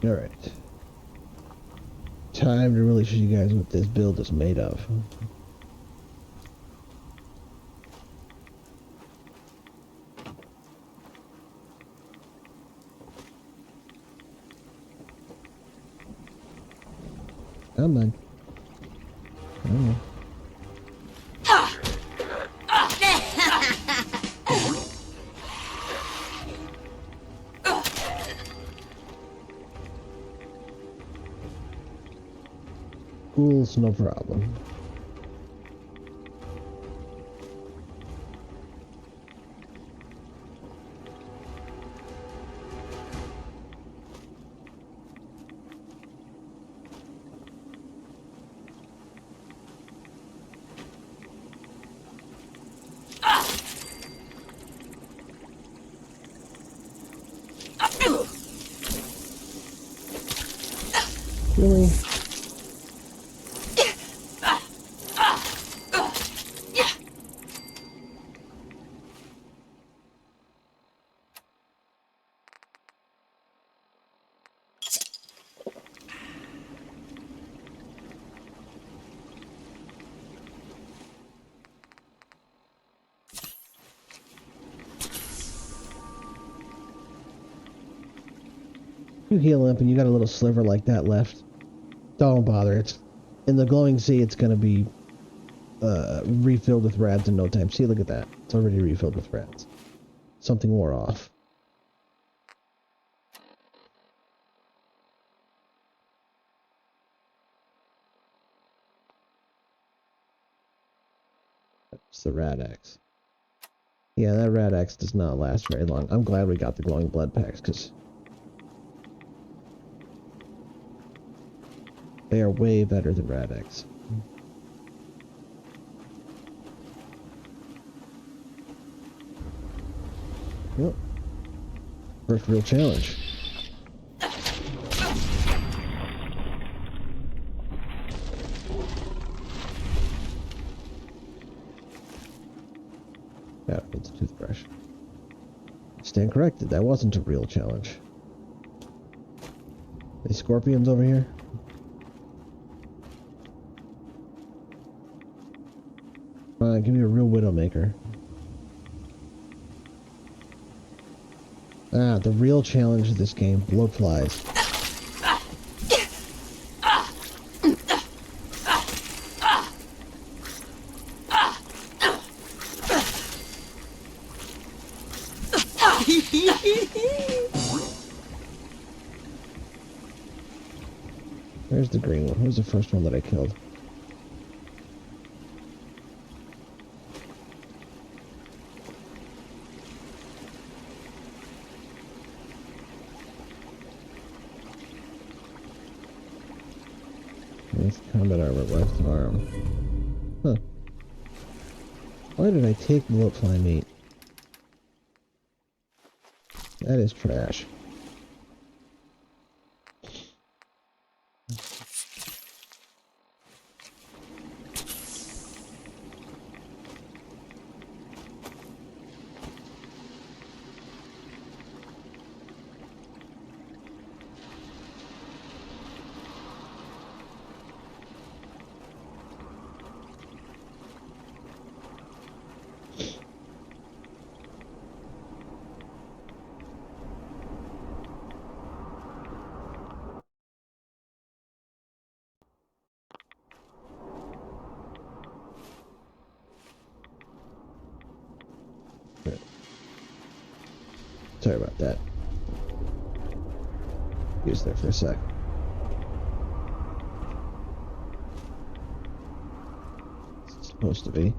Speaker 1: Alright. Time to really show you guys what this build is made of. Come on. Come on. Ghouls, no problem. Really? You heal up and you got a little sliver like that left. Don't bother. It's in the glowing sea. It's gonna be refilled with rats in no time. See, look at that. It's already refilled with rats. Something wore off. That's the rat axe. Yeah, that rat axe does not last very long. I'm glad we got the glowing blood packs because they are way better than rat axe. Yep. First real challenge. Yeah, it's a toothbrush. Stand corrected. That wasn't a real challenge. Any scorpions over here? Come on, give me a real Widowmaker. Ah, the real challenge of this game, bloatflies. Where's the green one? Who's the first one that I killed? Combat armor, left arm. Huh. Why did I take bloatfly meat? That is trash. Sorry about that. He was there for a sec. It's supposed to be.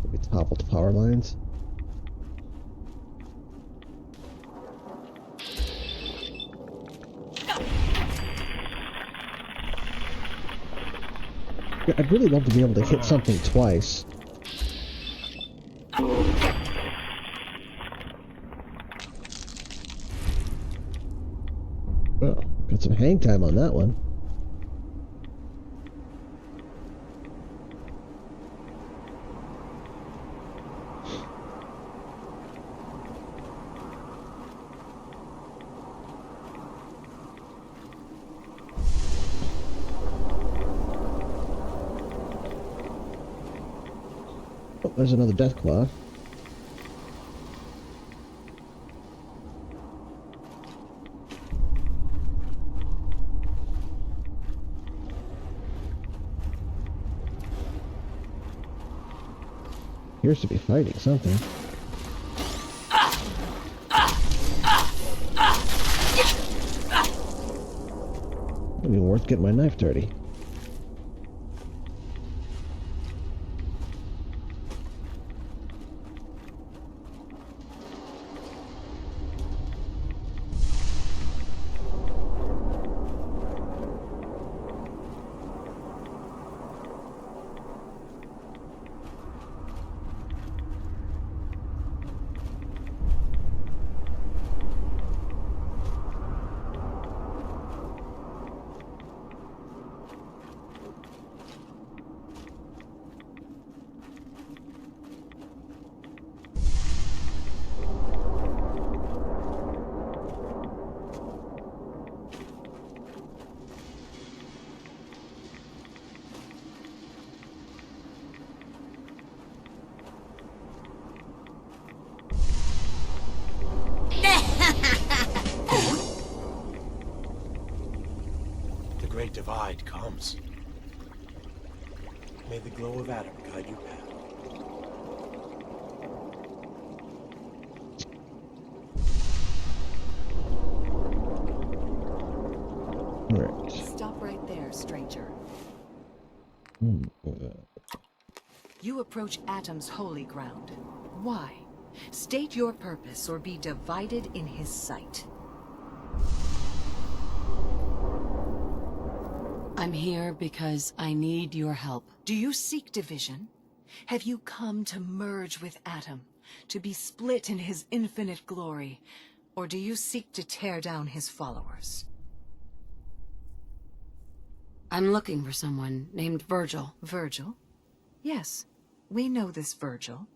Speaker 1: Maybe toppled the power lines. Yeah, I'd really love to be able to hit something twice. Oh, got some hang time on that one. Oh, there's another death claw. Appears to be fighting something. Not even worth getting my knife dirty.
Speaker 2: The Great Divide comes. May the glow of Adam guide you back.
Speaker 1: Alright.
Speaker 20: Stop right there, stranger. You approach Atom's holy ground. Why? State your purpose or be divided in his sight.
Speaker 4: I'm here because I need your help.
Speaker 20: Do you seek division? Have you come to merge with Atom, to be split in his infinite glory? Or do you seek to tear down his followers?
Speaker 4: I'm looking for someone named Virgil.
Speaker 20: Virgil? Yes, we know this Virgil.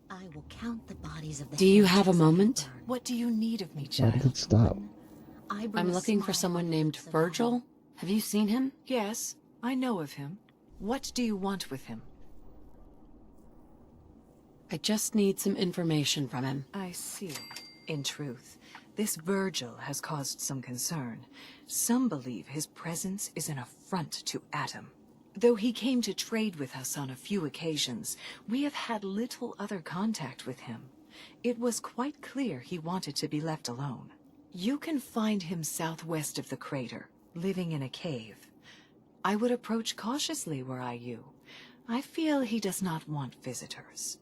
Speaker 13: I will count the bodies of the
Speaker 4: Do you have a moment?
Speaker 20: What do you need of me,
Speaker 1: Why
Speaker 20: child?
Speaker 1: did it stop?
Speaker 4: I'm looking for someone named Virgil. Have you seen him?
Speaker 20: Yes, I know of him. What do you want with him?
Speaker 4: I just need some information from him.
Speaker 20: I see. In truth, this Virgil has caused some concern. Some believe his presence is an affront to Atom. Though he came to trade with us on a few occasions, we have had little other contact with him. It was quite clear he wanted to be left alone. You can find him southwest of the crater, living in a cave. I would approach cautiously were I you. I feel he does not want visitors.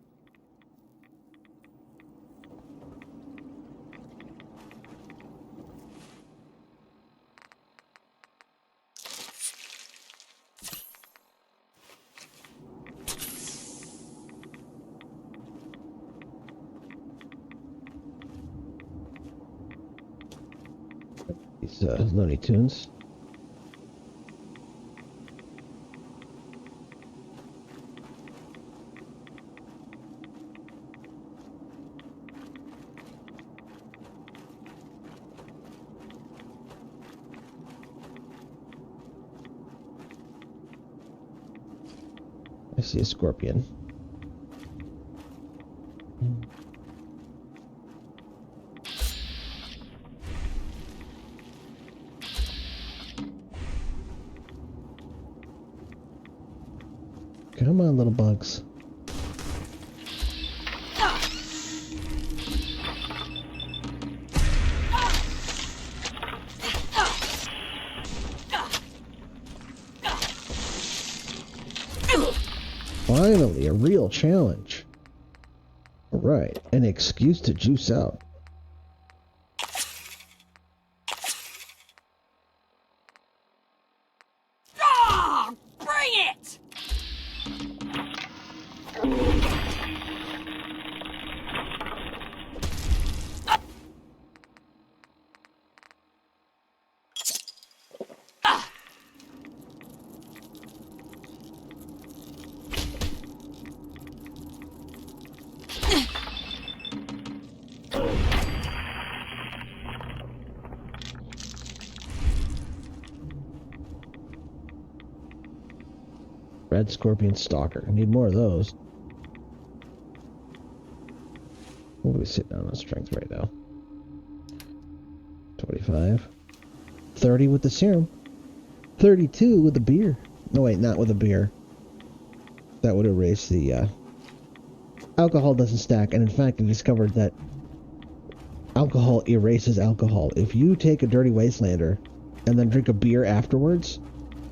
Speaker 1: These Looney Tunes. I see a scorpion. Come on, little bugs. Finally, a real challenge. Alright, an excuse to juice out.
Speaker 16: Ah, bring it!
Speaker 1: Red Scorpion Stalker. I need more of those. What are we sitting on strength right now? 25. 30 with the serum. 32 with the beer. No, wait, not with the beer. That would erase the, alcohol doesn't stack, and in fact, I discovered that alcohol erases alcohol. If you take a Dirty Wastelander and then drink a beer afterwards,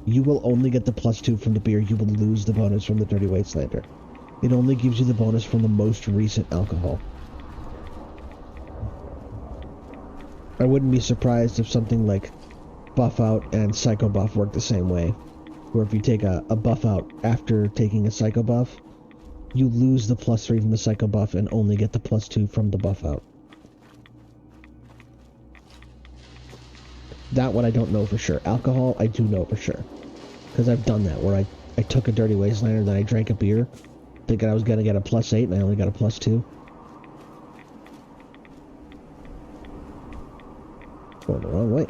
Speaker 1: you will only get the +2 from the beer. You will lose the bonus from the Dirty Wastelander. It only gives you the bonus from the most recent alcohol. I wouldn't be surprised if something like Buff Out and Psycho Buff work the same way. Where if you take a Buff Out after taking a Psycho Buff, you lose the +3 from the Psycho Buff and only get the +2 from the Buff Out. That one I don't know for sure. Alcohol, I do know for sure. Because I've done that, where I took a Dirty Wastelander, then I drank a beer, thinking I was going to get a +8, and I only got a +2. Going the wrong way.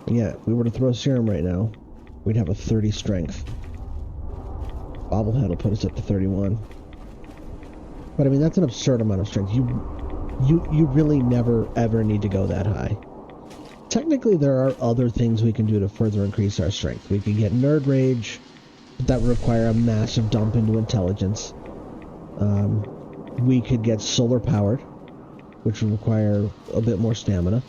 Speaker 1: Yeah, if we were to throw serum right now, we'd have a 30 strength. Bobblehead will put us up to 31. But I mean, that's an absurd amount of strength. You really never ever need to go that high. Technically, there are other things we can do to further increase our strength. We could get Nerd Rage, but that would require a massive dump into intelligence. We could get Solar Powered, which would require a bit more stamina.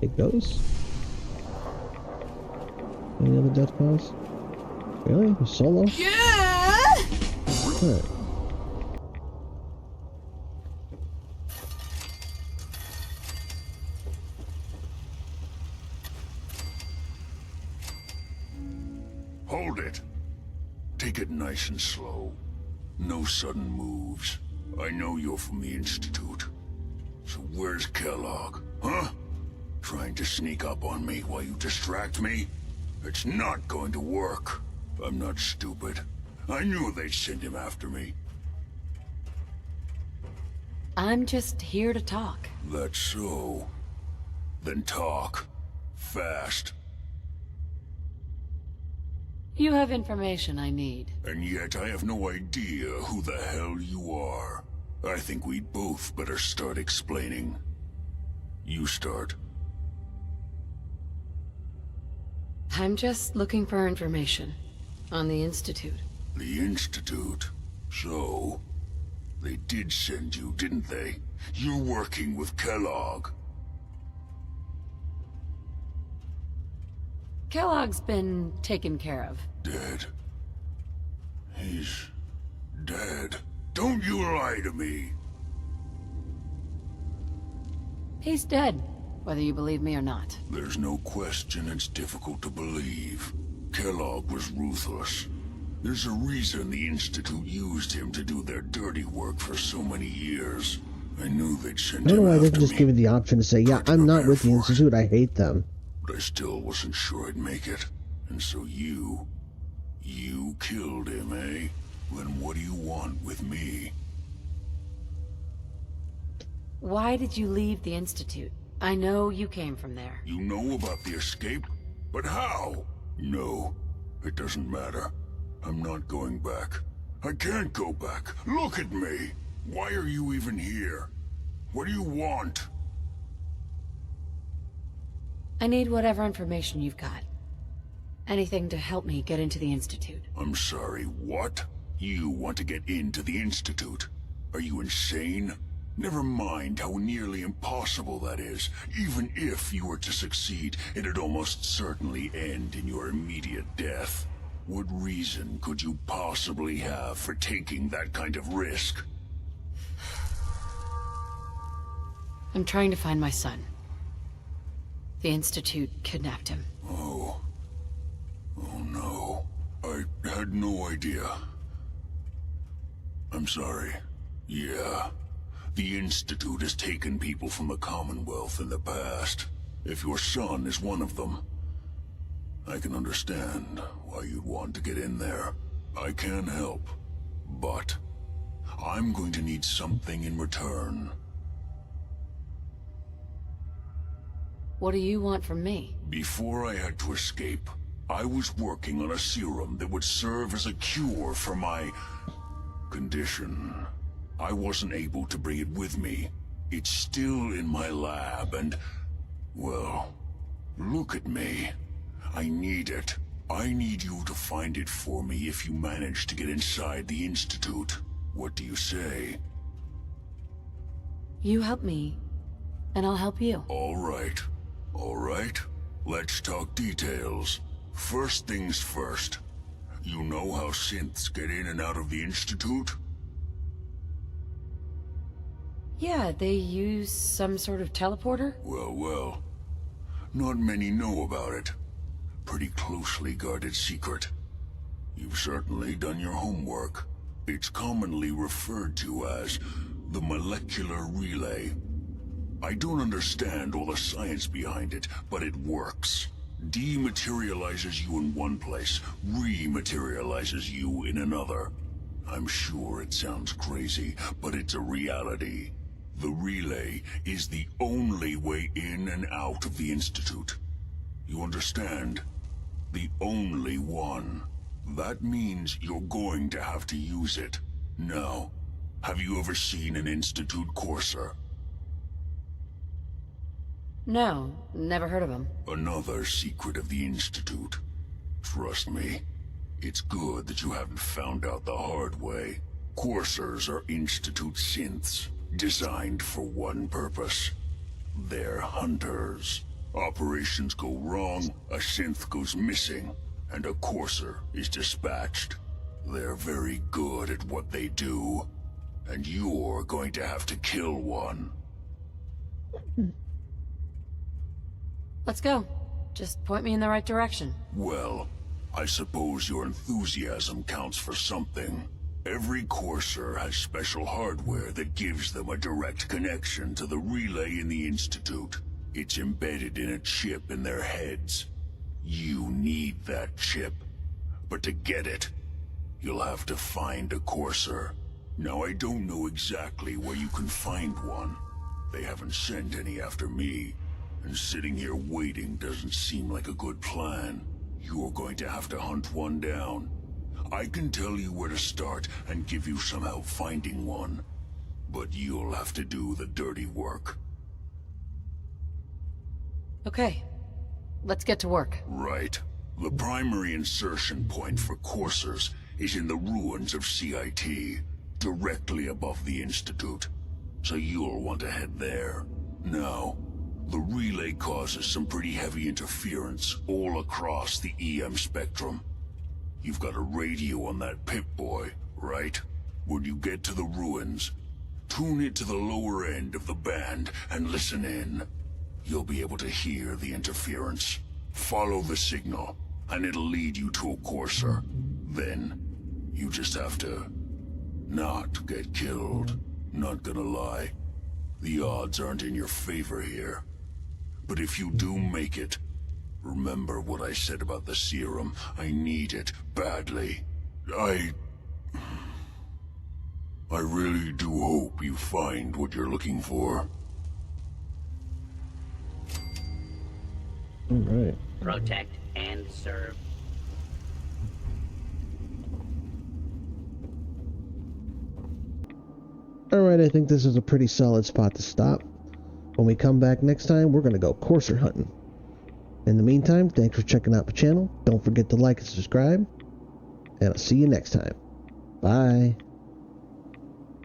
Speaker 1: It goes. Any other death claws? Really? Solo?
Speaker 16: Yeah!
Speaker 1: Alright.
Speaker 3: Hold it. Take it nice and slow. No sudden moves. I know you're from the Institute. So where's Kellogg, huh? Trying to sneak up on me while you distract me? It's not going to work. I'm not stupid. I knew they'd send him after me.
Speaker 4: I'm just here to talk.
Speaker 3: That's so. Then talk. Fast.
Speaker 4: You have information I need.
Speaker 3: And yet I have no idea who the hell you are. I think we'd both better start explaining. You start.
Speaker 4: I'm just looking for information on the Institute.
Speaker 3: The Institute? So, they did send you, didn't they? You're working with Kellogg.
Speaker 4: Kellogg's been taken care of.
Speaker 3: Dead. He's dead. Don't you lie to me.
Speaker 4: He's dead, whether you believe me or not.
Speaker 3: There's no question it's difficult to believe. Kellogg was ruthless. There's a reason the Institute used him to do their dirty work for so many years. I knew they'd send
Speaker 1: I don't
Speaker 3: him
Speaker 1: know why they
Speaker 3: after
Speaker 1: didn't just
Speaker 3: me,
Speaker 1: give me the option to say, yeah, I'm not with the Institute, I hate them.
Speaker 3: but I still wasn't sure I'd make it. And so you killed him, eh? Then what do you want with me?
Speaker 4: Why did you leave the Institute? I know you came from there.
Speaker 3: You know about the escape? But how? No, it doesn't matter. I'm not going back. I can't go back. Look at me. Why are you even here? What do you want?
Speaker 4: I need whatever information you've got. Anything to help me get into the Institute.
Speaker 3: I'm sorry, what? You want to get into the Institute? Are you insane? Never mind how nearly impossible that is. Even if you were to succeed, it'd almost certainly end in your immediate death. What reason could you possibly have for taking that kind of risk?
Speaker 4: I'm trying to find my son. The Institute kidnapped him.
Speaker 3: Oh. Oh no. I had no idea. I'm sorry. Yeah. The Institute has taken people from the Commonwealth in the past. If your son is one of them, I can understand why you'd want to get in there. I can help, but I'm going to need something in return.
Speaker 4: What do you want from me?
Speaker 3: Before I had to escape, I was working on a serum that would serve as a cure for my condition. I wasn't able to bring it with me. It's still in my lab and, well, look at me. I need it. I need you to find it for me if you manage to get inside the Institute. What do you say?
Speaker 4: You help me, and I'll help you.
Speaker 3: All right. All right. Let's talk details. First things first. You know how synths get in and out of the Institute?
Speaker 4: Yeah, they use some sort of teleporter?
Speaker 3: Well. Not many know about it. Pretty closely guarded secret. You've certainly done your homework. It's commonly referred to as the molecular relay. I don't understand all the science behind it, but it works. Dematerializes you in one place, rematerializes you in another. I'm sure it sounds crazy, but it's a reality. The relay is the only way in and out of the Institute. You understand? The only one. That means you're going to have to use it. Now, have you ever seen an Institute courser?
Speaker 4: No, never heard of him.
Speaker 3: Another secret of the Institute. Trust me, it's good that you haven't found out the hard way. Coursers are Institute synths, designed for one purpose. They're hunters. Operations go wrong, a synth goes missing, and a courser is dispatched. They're very good at what they do, and you're going to have to kill one.
Speaker 4: Let's go. Just point me in the right direction.
Speaker 3: Well, I suppose your enthusiasm counts for something. Every courser has special hardware that gives them a direct connection to the relay in the Institute. It's embedded in a chip in their heads. You need that chip. But to get it, you'll have to find a courser. Now, I don't know exactly where you can find one. They haven't sent any after me. And sitting here waiting doesn't seem like a good plan. You're going to have to hunt one down. I can tell you where to start and give you some help finding one. But you'll have to do the dirty work.
Speaker 4: Okay. Let's get to work.
Speaker 3: Right. The primary insertion point for coursers is in the ruins of CIT, directly above the Institute. So you'll want to head there. Now, the relay causes some pretty heavy interference all across the EM spectrum. You've got a radio on that Pip-Boy, right? When you get to the ruins, tune it to the lower end of the band and listen in. You'll be able to hear the interference. Follow the signal, and it'll lead you to a courser. Then, you just have to not get killed. Not gonna lie, the odds aren't in your favor here. But if you do make it, remember what I said about the serum. I need it badly. I really do hope you find what you're looking for.
Speaker 1: All right.
Speaker 15: Protect and serve.
Speaker 1: Alright, I think this is a pretty solid spot to stop. When we come back next time, we're going to go courser hunting. In the meantime, thanks for checking out the channel. Don't forget to like and subscribe. And I'll see you next time. Bye.